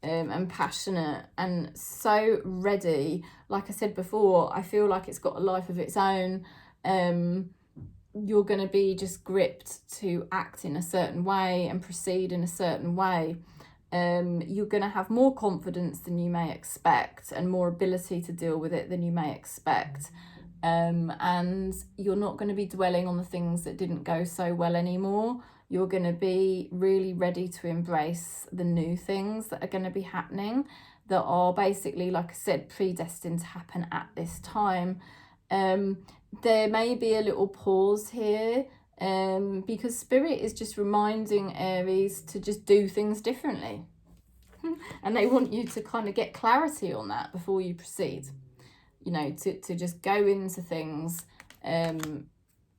and passionate and so ready. Like I said before, I feel like it's got a life of its own. You're going to be just gripped to act in a certain way and proceed in a certain way. You're going to have more confidence than you may expect, and more ability to deal with it than you may expect. And you're not going to be dwelling on the things that didn't go so well anymore. You're going to be really ready to embrace the new things that are going to be happening, that are basically, like I said, predestined to happen at this time. There may be a little pause here, because Spirit is just reminding Aries to just do things differently. And they want you to kind of get clarity on that before you proceed. You know, to just go into things in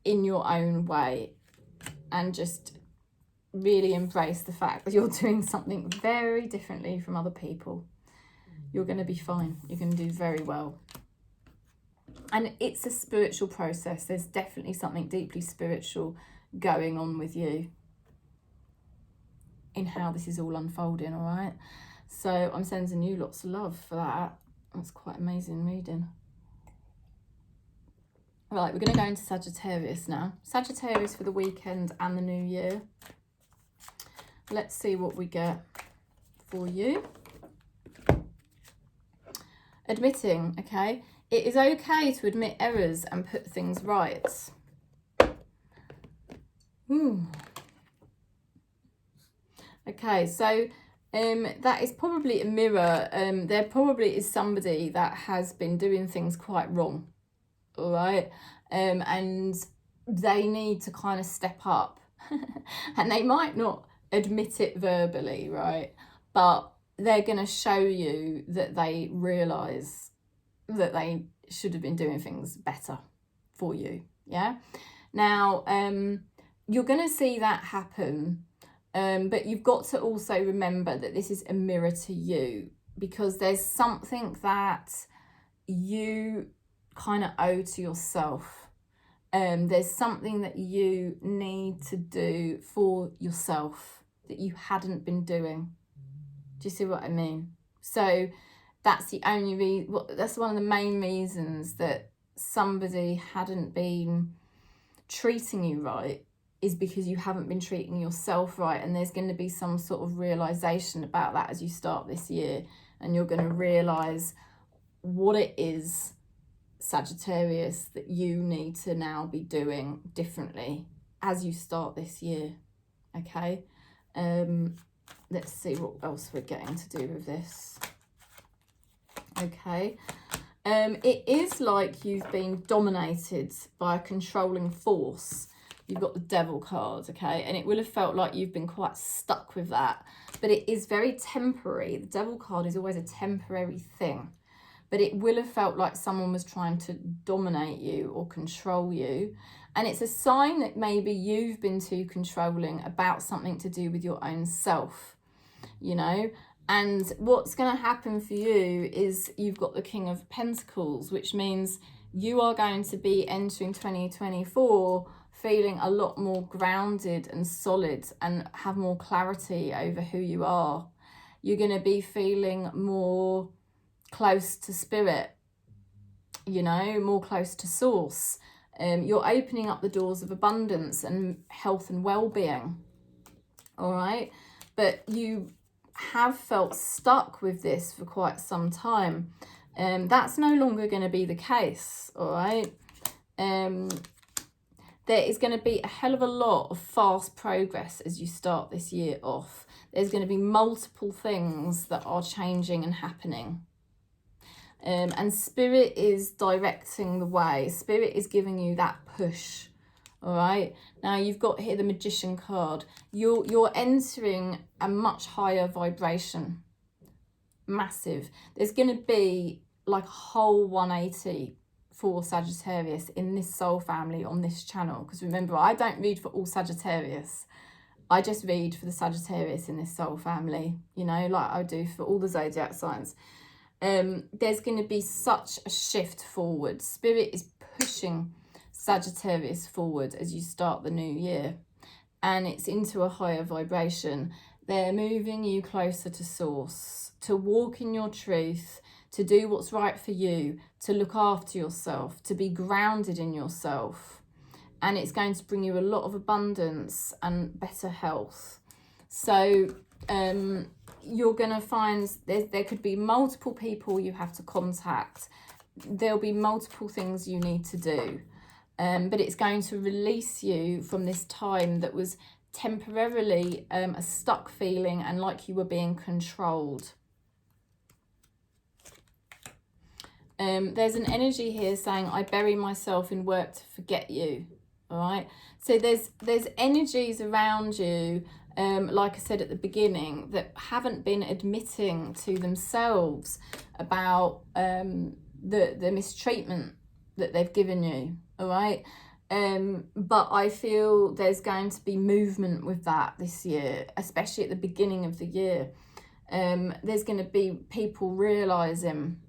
your own way, and just really embrace the fact that you're doing something very differently from other people. You're going to be fine. You're going to do very well. And it's a spiritual process. There's definitely something deeply spiritual going on with you in how this is all unfolding, all right? So I'm sending you lots of love for that. That's quite amazing reading. Right, we're going to go into Sagittarius now. Sagittarius for the weekend and the new year. Let's see what we get for you. Admitting, okay? It is okay to admit errors and put things right. Okay, so that is probably a mirror. There probably is somebody that has been doing things quite wrong, all right? And they need to kind of step up. And they might not admit it verbally, right? But they're going to show you that they realise that they should have been doing things better for you, yeah? Now, you're going to see that happen, but you've got to also remember that this is a mirror to you, because there's something that you kind of owe to yourself. There's something that you need to do for yourself that you hadn't been doing. Do you see what I mean? So that's the only reason, that's one of the main reasons that somebody hadn't been treating you right, is because you haven't been treating yourself right. And there's going to be some sort of realization about that as you start this year, and you're going to realize what it is, Sagittarius, that you need to now be doing differently as you start this year. Okay, let's see what else we're getting to do with this. Okay, it is like you've been dominated by a controlling force. You've got the Devil card, okay, and it will have felt like you've been quite stuck with that, but it is very temporary. The Devil card is always a temporary thing, but it will have felt like someone was trying to dominate you or control you. And it's a sign that maybe you've been too controlling about something to do with your own self, you know. And what's going to happen for you is you've got the King of Pentacles, which means you are going to be entering 2024 feeling a lot more grounded and solid and have more clarity over who you are. You're going to be feeling more close to spirit, you know, more close to source. You're opening up the doors of abundance and health and well-being, all right? But you have felt stuck with this for quite some time. That's no longer going to be the case, all right? There is going to be a hell of a lot of fast progress as you start this year off. There's going to be multiple things that are changing and happening. And Spirit is directing the way. Spirit is giving you that push, all right? Now, you've got here the Magician card. You're entering a much higher vibration. Massive. There's going to be like a whole 180 for Sagittarius in this soul family on this channel. Because remember, I don't read for all Sagittarius. I just read for the Sagittarius in this soul family, you know, like I do for all the zodiac signs. There's going to be such a shift forward. Spirit is pushing Sagittarius forward as you start the new year, and it's into a higher vibration. They're moving you closer to source, to walk in your truth, to do what's right for you, to look after yourself, to be grounded in yourself. And it's going to bring you a lot of abundance and better health. So you're going to find there could be multiple people you have to contact. There'll be multiple things you need to do. But it's going to release you from this time that was temporarily a stuck feeling and like you were being controlled. There's an energy here saying, I bury myself in work to forget you. All right. So there's energies around you, like I said at the beginning, that haven't been admitting to themselves about the mistreatment that they've given you. All right. But I feel there's going to be movement with that this year, especially at the beginning of the year. There's going to be people realizing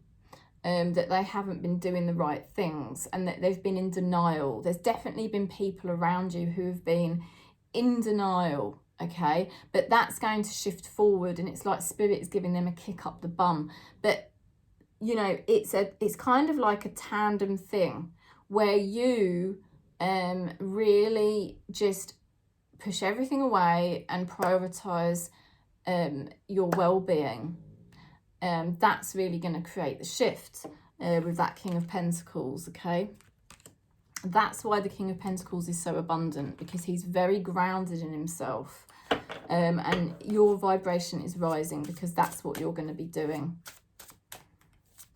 that they haven't been doing the right things and that they've been in denial. There's definitely been people around you who have been in denial, okay? But that's going to shift forward, and it's like Spirit is giving them a kick up the bum. But, you know, it's kind of like a tandem thing where you really just push everything away and prioritize your well-being. that's really going to create the shift with that King of Pentacles, okay? That's why the King of Pentacles is so abundant, because he's very grounded in himself. And your vibration is rising because that's what you're going to be doing.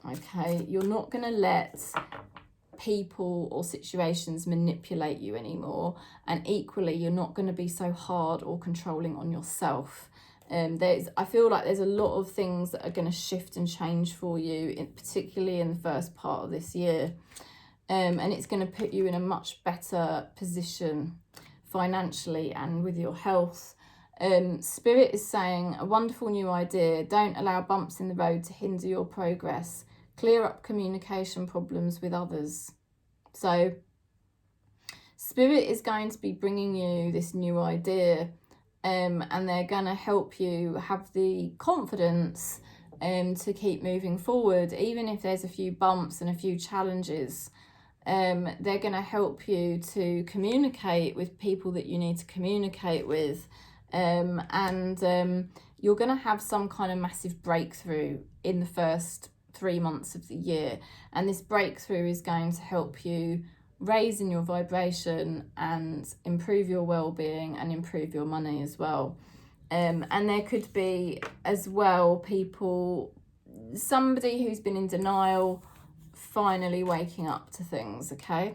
Okay, you're not going to let people or situations manipulate you anymore. And equally, you're not going to be so hard or controlling on yourself. I feel like there's a lot of things that are going to shift and change for you, particularly in the first part of this year. And it's going to put you in a much better position financially and with your health. Spirit is saying, a wonderful new idea. Don't allow bumps in the road to hinder your progress. Clear up communication problems with others. So Spirit is going to be bringing you this new idea, and they're going to help you have the confidence to keep moving forward, even if there's a few bumps and a few challenges. They're going to help you to communicate with people that you need to communicate with, and you're going to have some kind of massive breakthrough in the first 3 months of the year, and this breakthrough is going to help you raise in your vibration and improve your well-being and improve your money as well. And there could be as well somebody who's been in denial finally waking up to things, okay?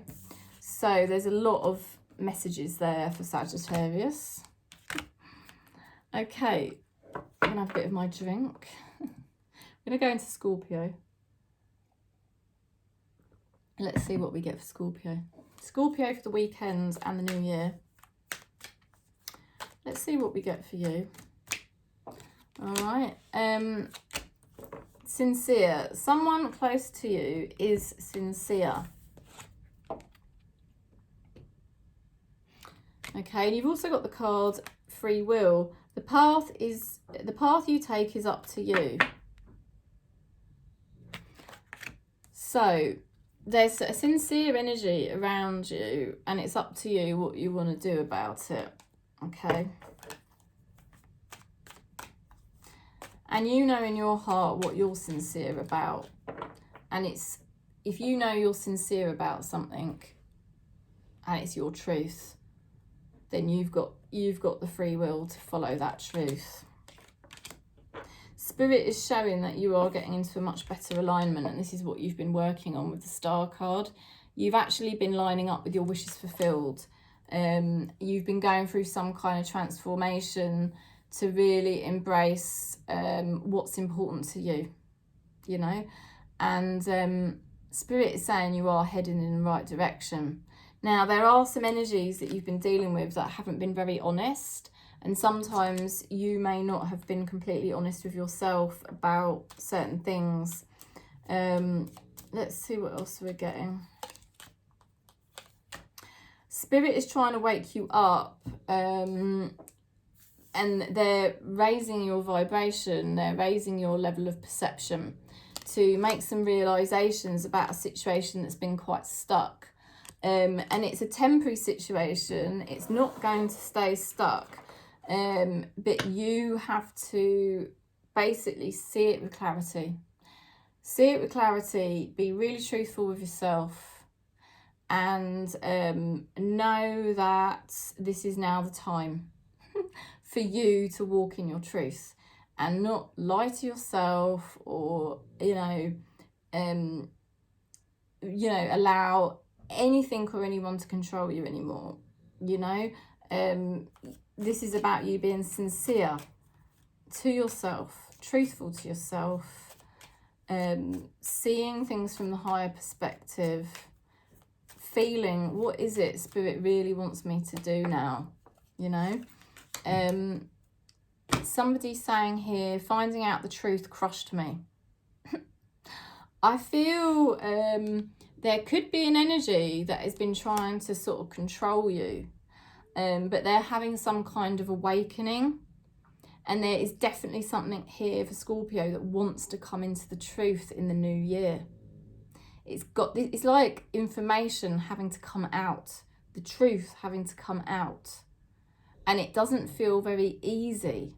So there's a lot of messages there for Sagittarius. Okay, I'm gonna have a bit of my drink. I'm gonna go into Scorpio. Let's see what we get for Scorpio. Scorpio for the weekend and the new year. Let's see what we get for you. All right. Sincere. Someone close to you is sincere. Okay, and you've also got the card free will. The path you take is up to you. So there's a sincere energy around you, and it's up to you what you want to do about it. Okay. And you know in your heart what you're sincere about. And it's, if you know you're sincere about something and it's your truth, then you've got the free will to follow that truth. Spirit is showing that you are getting into a much better alignment, and this is what you've been working on with the Star card. You've actually been lining up with your wishes fulfilled. You've been going through some kind of transformation to really embrace what's important to you, you know. And Spirit is saying you are heading in the right direction. Now, there are some energies that you've been dealing with that haven't been very honest. And sometimes you may not have been completely honest with yourself about certain things. Let's see what else we're getting. Spirit is trying to wake you up. And they're raising your vibration. They're raising your level of perception to make some realizations about a situation that's been quite stuck. And it's a temporary situation. It's not going to stay stuck. But you have to basically see it with clarity. See it with clarity. Be really truthful with yourself. And know that this is now the time for you to walk in your truth. And not lie to yourself or, allow anything or anyone to control you anymore. This is about you being sincere to yourself, truthful to yourself, seeing things from the higher perspective, feeling what is it Spirit really wants me to do now, Somebody's saying here, finding out the truth crushed me. I feel there could be an energy that has been trying to sort of control you, but they're having some kind of awakening. And there is definitely something here for Scorpio that wants to come into the truth in the new year. It's like information having to come out, the truth having to come out. And it doesn't feel very easy.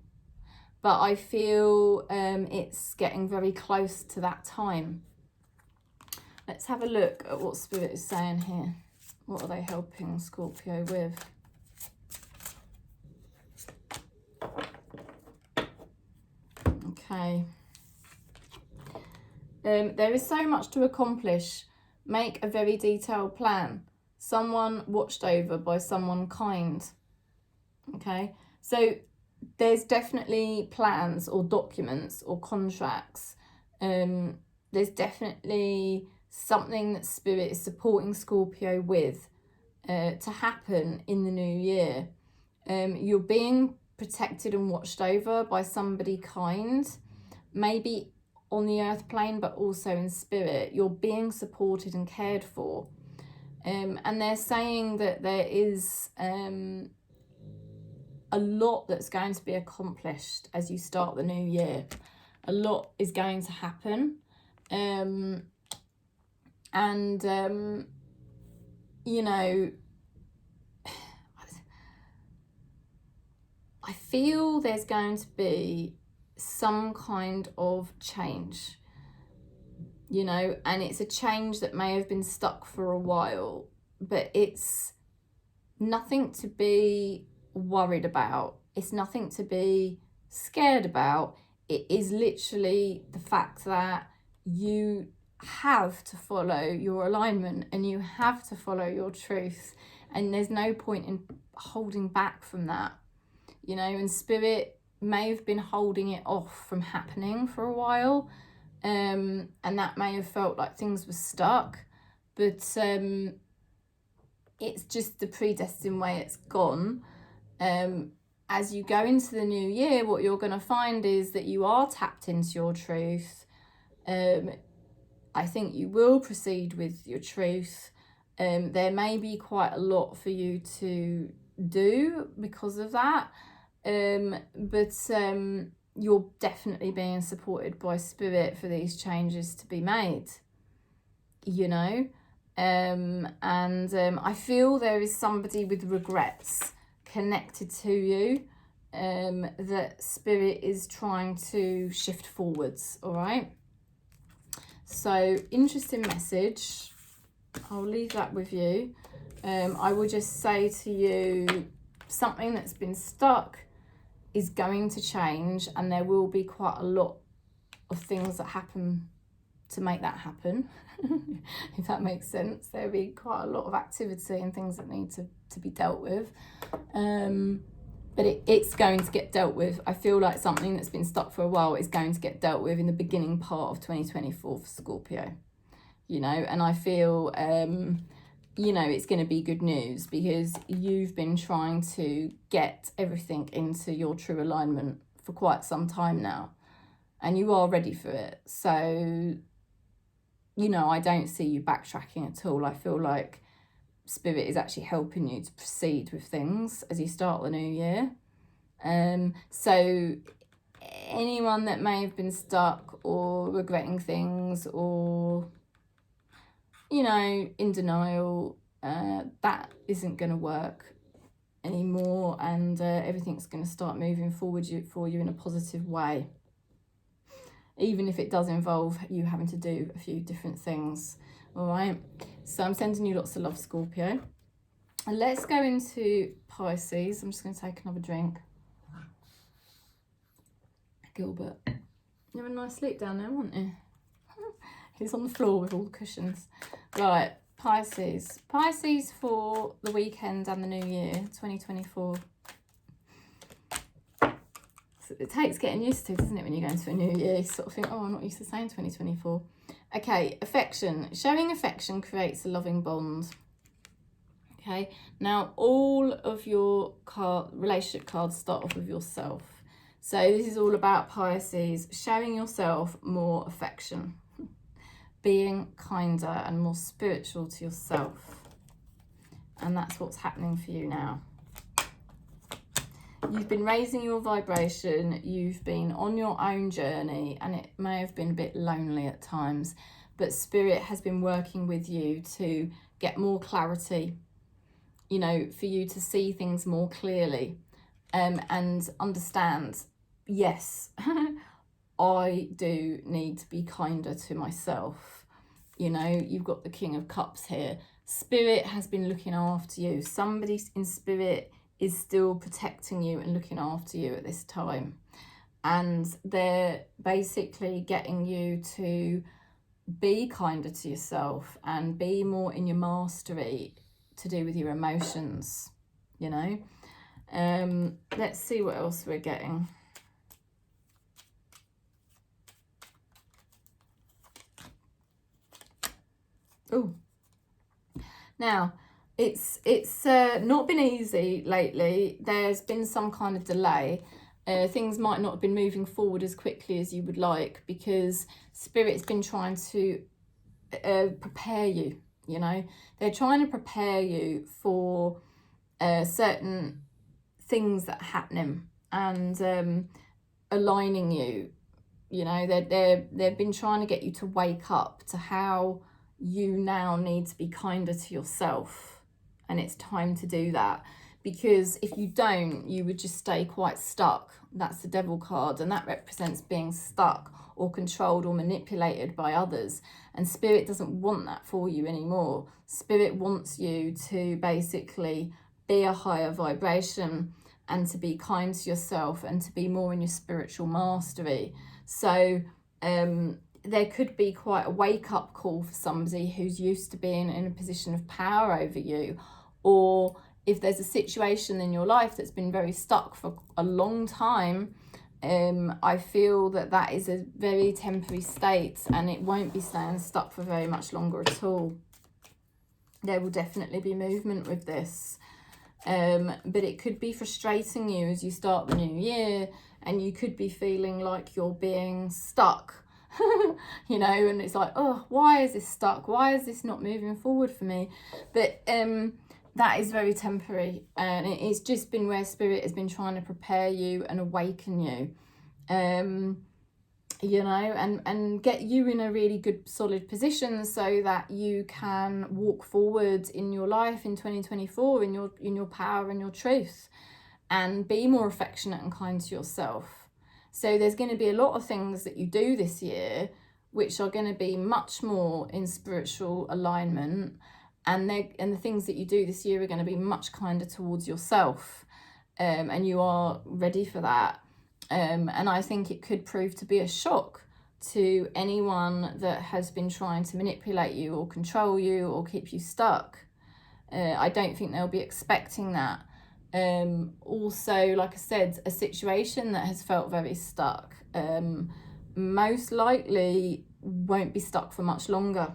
but I feel it's getting very close to that time. Let's have a look at what Spirit is saying here. What are they helping Scorpio with? Okay. There is so much to accomplish. Make a very detailed plan. Someone watched over by someone kind. Okay, so there's definitely plans or documents or contracts. There's definitely something that Spirit is supporting Scorpio with to happen in the new year. You're being protected and watched over by somebody kind, maybe on the earth plane, but also in spirit. You're being supported and cared for. And they're saying that there is a lot that's going to be accomplished as you start the new year. A lot is going to happen. You know, I feel there's going to be some kind of change, you know, and it's a change that may have been stuck for a while, but it's nothing to be worried about. It's nothing to be scared about. It is literally the fact that you have to follow your alignment and you have to follow your truth, and there's no point in holding back from that, you know. And Spirit may have been holding it off from happening for a while, and that may have felt like things were stuck, but it's just the predestined way it's gone. As you go into the new year, what you're going to find is that you are tapped into your truth. I think you will proceed with your truth. There may be quite a lot for you to do because of that, but you're definitely being supported by Spirit for these changes to be made, you know. I feel there is somebody with regrets connected to you, that Spirit is trying to shift forwards. All right, so interesting message. I'll leave that with you. I will just say to you, something that's been stuck is going to change, and there will be quite a lot of things that happen to make that happen. If that makes sense. There'll be quite a lot of activity and things that need to be dealt with, but it's going to get dealt with. I feel like something that's been stuck for a while is going to get dealt with in the beginning part of 2024 for Scorpio, you know. And I feel you know, it's going to be good news because you've been trying to get everything into your true alignment for quite some time now, and you are ready for it. So, you know, I don't see you backtracking at all. I feel like Spirit is actually helping you to proceed with things as you start the new year. So anyone that may have been stuck or regretting things or, you know, in denial, that isn't going to work anymore, and everything's going to start moving forward for you in a positive way, even if it does involve you having to do a few different things. All right, so I'm sending you lots of love, Scorpio. And let's go into Pisces. I'm just going to take another drink. Gilbert, you had a nice sleep down there, weren't you? He's on the floor with all the cushions. Right, Pisces. Pisces for the weekend and the new year, 2024. So it takes getting used to, doesn't it, when you go into a new year? You sort of think, oh, I'm not used to saying 2024. Okay, affection. Showing affection creates a loving bond. Okay, now all of your relationship cards start off with yourself. So this is all about Pisces, showing yourself more affection, being kinder and more spiritual to yourself. And that's what's happening for you now. You've been raising your vibration, you've been on your own journey, and it may have been a bit lonely at times, but Spirit has been working with you to get more clarity, you know, for you to see things more clearly, and understand yes, I do need to be kinder to myself. You know, you've got the King of Cups here. Spirit has been looking after you. Somebody in spirit is still protecting you and looking after you at this time. And they're basically getting you to be kinder to yourself and be more in your mastery to do with your emotions, you know. Let's see what else we're getting. Oh, now it's not been easy lately. There's been some kind of delay. Things might not have been moving forward as quickly as you would like, because Spirit's been trying to prepare you, you know. They're trying to prepare you for certain things that are happening, and aligning you, you know. They've been trying to get you to wake up to how you now need to be kinder to yourself, and it's time to do that. Because if you don't, you would just stay quite stuck. That's the Devil card, and that represents being stuck or controlled or manipulated by others. And Spirit doesn't want that for you anymore. Spirit wants you to basically be a higher vibration and to be kind to yourself and to be more in your spiritual mastery. So there could be quite a wake-up call for somebody who's used to being in a position of power over you, or if there's a situation in your life that's been very stuck for a long time, I feel that that is a very temporary state, and it won't be staying stuck for very much longer at all. There will definitely be movement with this, but it could be frustrating you as you start the new year, and you could be feeling like you're being stuck. You know, and it's like, oh, why is this stuck? Why is this not moving forward for me? But that is very temporary, and it's just been where Spirit has been trying to prepare you and awaken you, you know, and get you in a really good solid position so that you can walk forward in your life in 2024 in your power and your truth, and be more affectionate and kind to yourself. So there's going to be a lot of things that you do this year which are going to be much more in spiritual alignment, and the things that you do this year are going to be much kinder towards yourself, and you are ready for that. And I think it could prove to be a shock to anyone that has been trying to manipulate you or control you or keep you stuck. I don't think they'll be expecting that. Also, like I said, a situation that has felt very stuck most likely won't be stuck for much longer.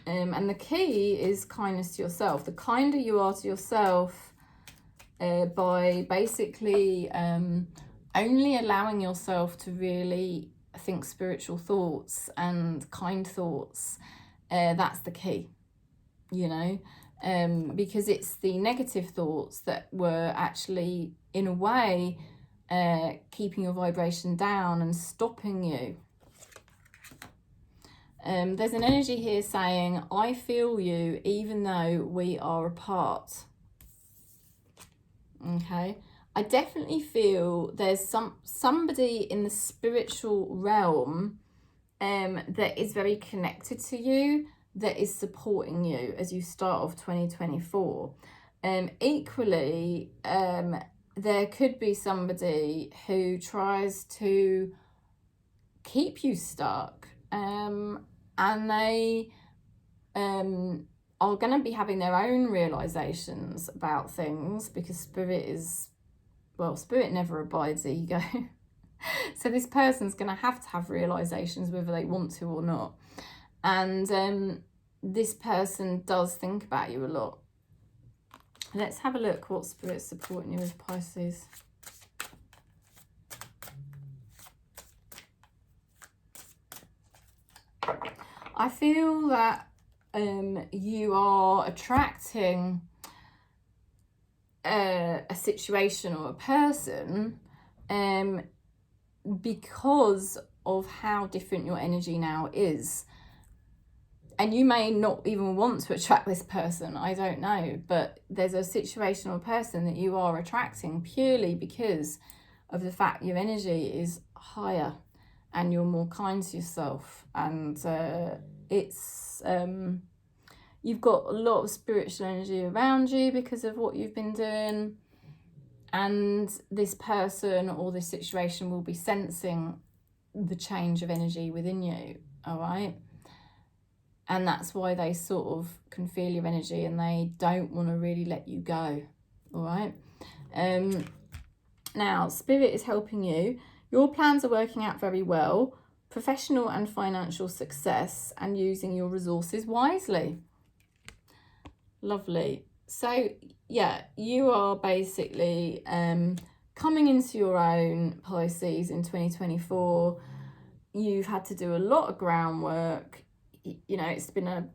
And the key is kindness to yourself. The kinder you are to yourself, by basically only allowing yourself to really think spiritual thoughts and kind thoughts, that's the key, you know. Because it's the negative thoughts that were actually, in a way, keeping your vibration down and stopping you. There's an energy here saying, I feel you even though we are apart. Okay, I definitely feel there's somebody in the spiritual realm that is very connected to you, that is supporting you as you start off 2024. Equally, there could be somebody who tries to keep you stuck, and they are going to be having their own realizations about things, because Spirit is, well, Spirit never abides ego. So this person's going to have realizations whether they want to or not. And this person does think about you a lot. Let's have a look what Spirit's supporting you with, Pisces. I feel that you are attracting a situation or a person because of how different your energy now is. and you may not even want to attract this person, I don't know, but there's a situational person that you are attracting purely because of the fact your energy is higher and you're more kind to yourself, and you've got a lot of spiritual energy around you because of what you've been doing, and this person or this situation will be sensing the change of energy within you, all right? And that's why they sort of can feel your energy and they don't want to really let you go, all right? Now, Spirit is helping you. Your plans are working out very well. Professional and financial success, and using your resources wisely. Lovely. So, yeah, you are basically coming into your own, Pisces, in 2024. You've had to do a lot of groundwork. You know, it's been a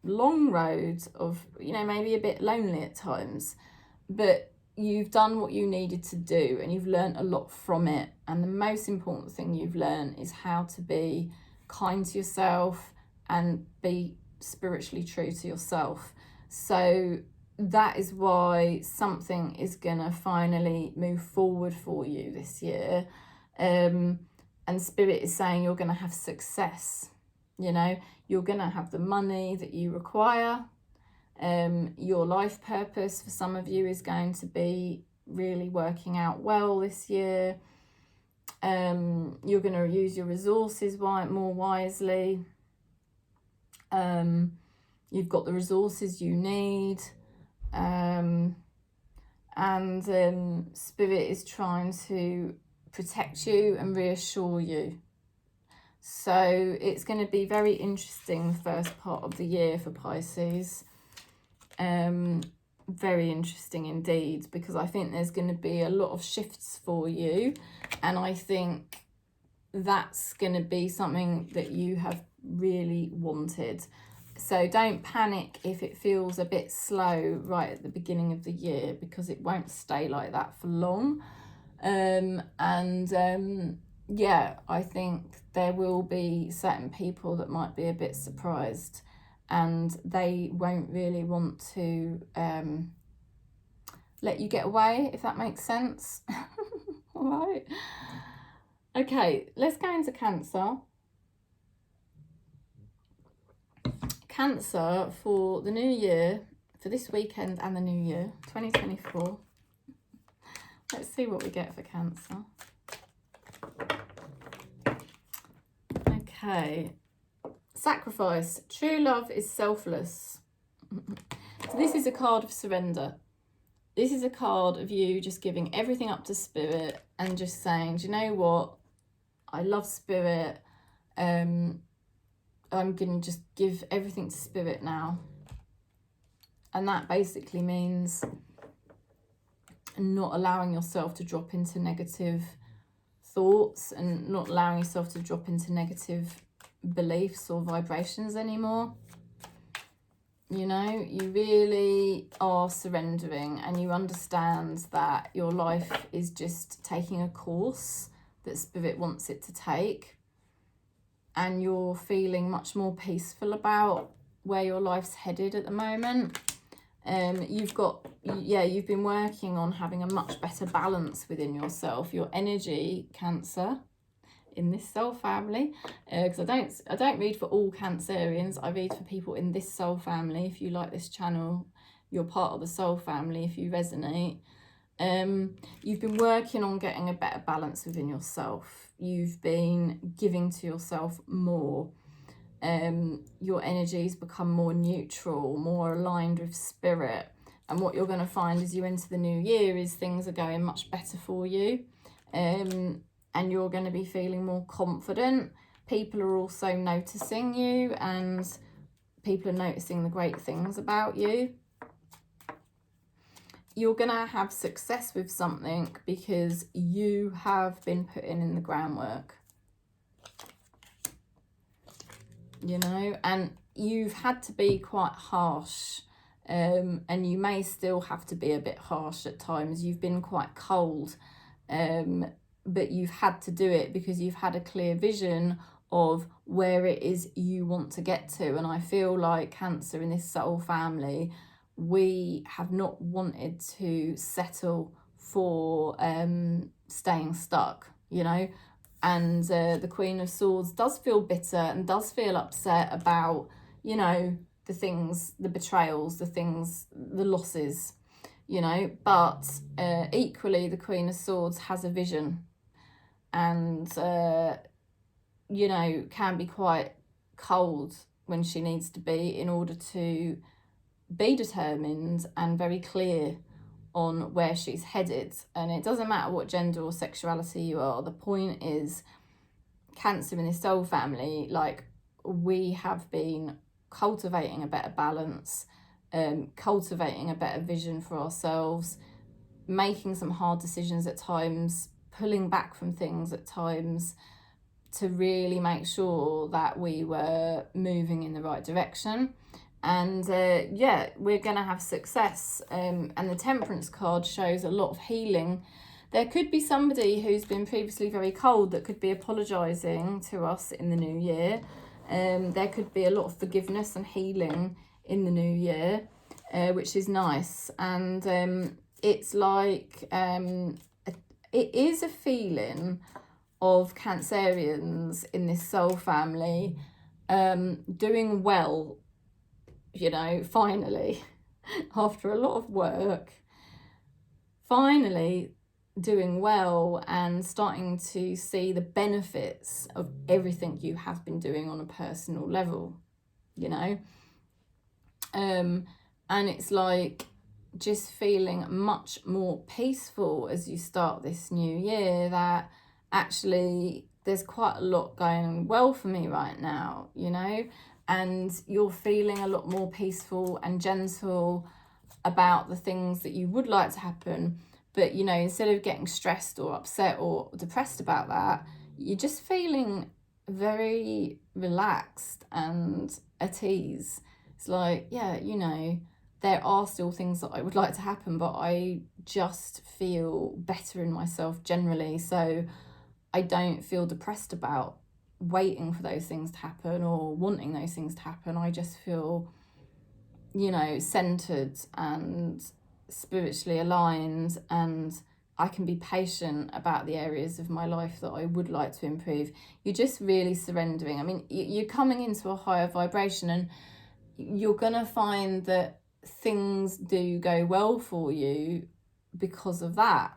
long road of, you know, maybe a bit lonely at times, but you've done what you needed to do and you've learned a lot from it. And the most important thing you've learned is how to be kind to yourself and be spiritually true to yourself. So that is why something is gonna finally move forward for you this year. And Spirit is saying you're gonna have success. You know, you're gonna have the money that you require. Your life purpose for some of you is going to be really working out well this year. You're going to use your resources more wisely. You've got the resources you need. And Spirit is trying to protect you and reassure you. So it's going to be very interesting the first part of the year for Pisces. Very interesting indeed, because I think there's going to be a lot of shifts for you, and I think that's going to be something that you have really wanted. So don't panic if it feels a bit slow right at the beginning of the year, because it won't stay like that for long. Yeah, I think there will be certain people that might be a bit surprised, and they won't really want to let you get away, if that makes sense. All right. Okay, let's go into Cancer. Cancer for the new year, for this weekend and the new year, 2024. Let's see what we get for Cancer. Okay. Sacrifice. True love is selfless. So this is a card of surrender. This is a card of you just giving everything up to Spirit and just saying, do you know what? I love Spirit. I'm going to just give everything to Spirit now. And that basically means not allowing yourself to drop into negative thoughts and not allowing yourself to drop into negative beliefs or vibrations anymore. You know, you really are surrendering, and you understand that your life is just taking a course that Spirit wants it to take, and you're feeling much more peaceful about where your life's headed at the moment. You've been working on having a much better balance within yourself, your energy, Cancer, in this soul family, because I don't read for all Cancerians. I read for people in this soul family. If you like this channel, you're part of the soul family if you resonate. You've been working on getting a better balance within yourself. You've been giving to yourself more. Your energies become more neutral, more aligned with Spirit. And what you're going to find as you enter the new year is things are going much better for you. And you're going to be feeling more confident. People are also noticing you, and people are noticing the great things about you. You're going to have success with something because you have been putting in the groundwork. You know, and you've had to be quite harsh, and you may still have to be a bit harsh at times. You've been quite cold, but you've had to do it because you've had a clear vision of where it is you want to get to. And I feel like Cancer in this soul family, we have not wanted to settle for staying stuck, you know. And the Queen of Swords does feel bitter and does feel upset about, you know, the things, the betrayals, the things, the losses, you know. But equally, the Queen of Swords has a vision and, you know, can be quite cold when she needs to be in order to be determined and very clear on where she's headed. And it doesn't matter what gender or sexuality you are. The point is, Cancer in this soul family, like, we have been cultivating a better balance, cultivating a better vision for ourselves, making some hard decisions at times, pulling back from things at times to really make sure that we were moving in the right direction. And yeah, we're going to have success. And the Temperance card shows a lot of healing. There could be somebody who's been previously very cold that could be apologising to us in the new year. There could be a lot of forgiveness and healing in the new year, which is nice. And it's like, it is a feeling of Cancerians in this soul family doing well, you know, finally, after a lot of work, finally doing well and starting to see the benefits of everything you have been doing on a personal level, you know. And it's like just feeling much more peaceful as you start this new year, that actually there's quite a lot going well for me right now, you know. And you're feeling a lot more peaceful and gentle about the things that you would like to happen. But, you know, instead of getting stressed or upset or depressed about that, you're just feeling very relaxed and at ease. It's like, yeah, you know, there are still things that I would like to happen, but I just feel better in myself generally. So I don't feel depressed about waiting for those things to happen or wanting those things to happen. I just feel, you know, centered and spiritually aligned, and I can be patient about the areas of my life that I would like to improve. You're just really surrendering. I mean, you're coming into a higher vibration, and you're gonna find that things do go well for you because of that.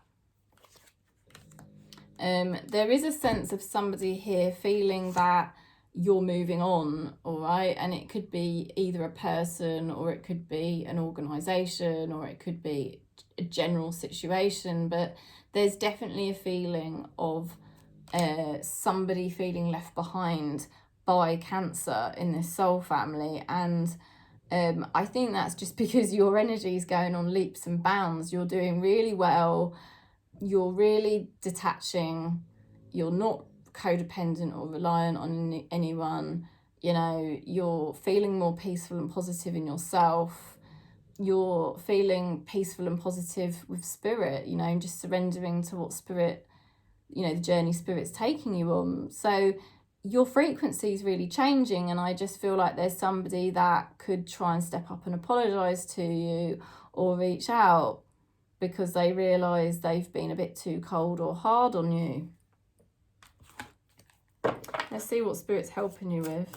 There is a sense of somebody here feeling that you're moving on, all right? And it could be either a person, or it could be an organisation, or it could be a general situation. But there's definitely a feeling of somebody feeling left behind by Cancer in this soul family. And I think that's just because your energy is going on leaps and bounds. You're doing really well. You're really detaching. You're not codependent or reliant on anyone. You know, you're feeling more peaceful and positive in yourself. You're feeling peaceful and positive with spirit, you know, and just surrendering to what spirit, you know, the journey spirit's taking you on. So your frequency is really changing, and I just feel like there's somebody that could try and step up and apologise to you or reach out because they realise they've been a bit too cold or hard on you. Let's see what Spirit's helping you with.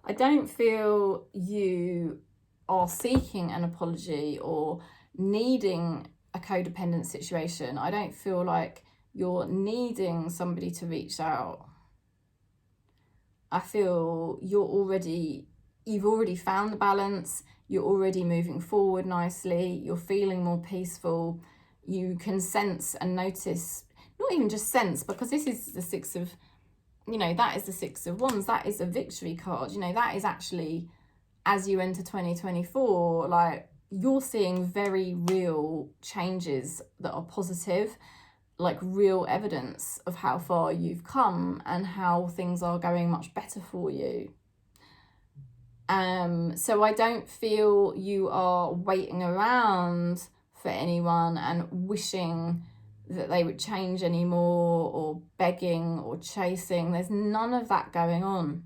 I don't feel you are seeking an apology or needing a codependent situation. I don't feel like you're needing somebody to reach out. I feel you've already found the balance. You're already moving forward nicely. You're feeling more peaceful. You can sense and notice, not even just sense, because this is the Six of, you know, that is the Six of Wands. That is a victory card. You know, that is actually, as you enter 2024, like, you're seeing very real changes that are positive, like real evidence of how far you've come and how things are going much better for you. So I don't feel you are waiting around for anyone and wishing that they would change anymore, or begging or chasing. There's none of that going on.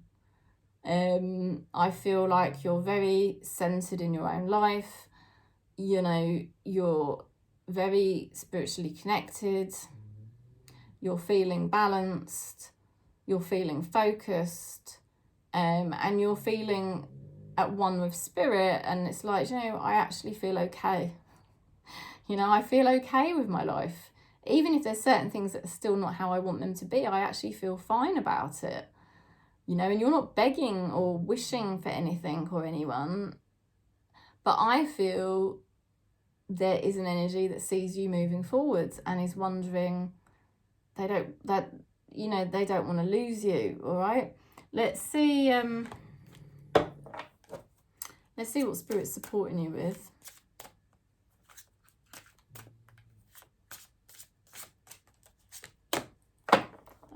I feel like you're very centered in your own life. You know, you're very spiritually connected. You're feeling balanced. You're feeling focused. And you're feeling at one with spirit. And it's like, you know, I actually feel okay. You know, I feel okay with my life. Even if there's certain things that are still not how I want them to be, I actually feel fine about it. You know, and you're not begging or wishing for anything or anyone. But I feel there is an energy that sees you moving forwards and is wondering, they don't want to lose you, all right? Let's see what Spirit's supporting you with.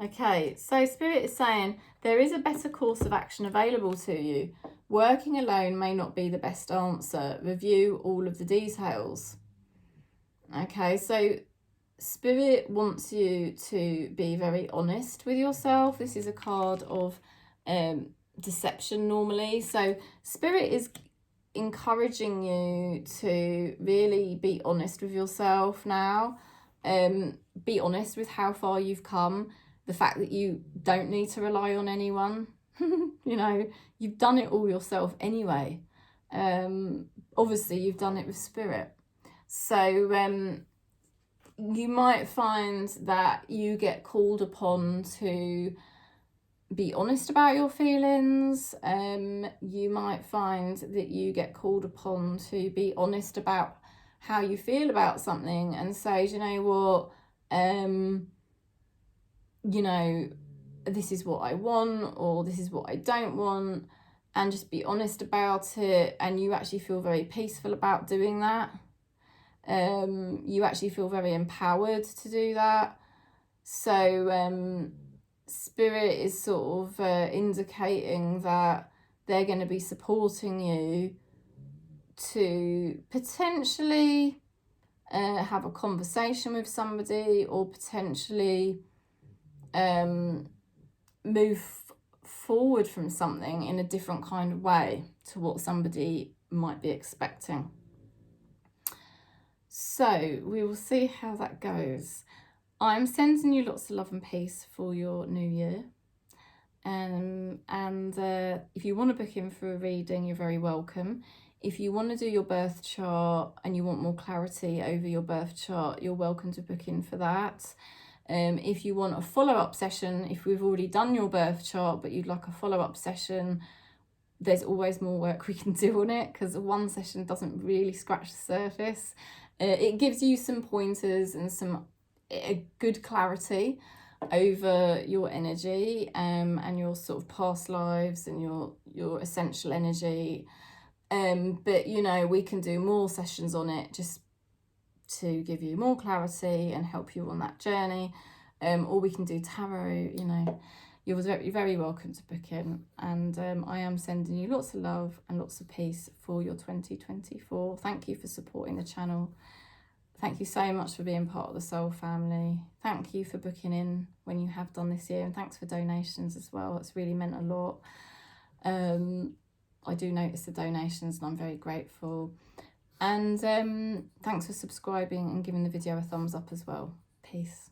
Okay, so Spirit is saying there is a better course of action available to you. Working alone may not be the best answer. Review all of the details. Okay, so Spirit wants you to be very honest with yourself. This is a card of deception normally. So Spirit is encouraging you to really be honest with yourself now. Be honest with how far you've come. The fact that you don't need to rely on anyone. You know, you've done it all yourself anyway. Obviously, you've done it with Spirit. So you might find that you get called upon to be honest about your feelings. You might find that you get called upon to be honest about how you feel about something and say, you know what, you know, this is what I want, or this is what I don't want, and just be honest about it. And you actually feel very peaceful about doing that. You actually feel very empowered to do that. So Spirit is sort of indicating that they're going to be supporting you to potentially have a conversation with somebody, or potentially move forward from something in a different kind of way to what somebody might be expecting. So we will see how that goes. I'm sending you lots of love and peace for your new year. And if you want to book in for a reading, you're very welcome. If you want to do your birth chart and you want more clarity over your birth chart, you're welcome to book in for that. If you want a follow-up session, if we've already done your birth chart but you'd like a follow-up session, there's always more work we can do on it, because one session doesn't really scratch the surface. It gives you some pointers and some good clarity over your energy and your sort of past lives and your essential energy. But, you know, we can do more sessions on it just to give you more clarity and help you on that journey. Or we can do tarot, you know. You're very welcome to book in. And I am sending you lots of love and lots of peace for your 2024. Thank you for supporting the channel. Thank you so much for being part of the Soul family. Thank you for booking in when you have done this year. And thanks for donations as well. It's really meant a lot. I do notice the donations and I'm very grateful. And thanks for subscribing and giving the video a thumbs up as well. Peace.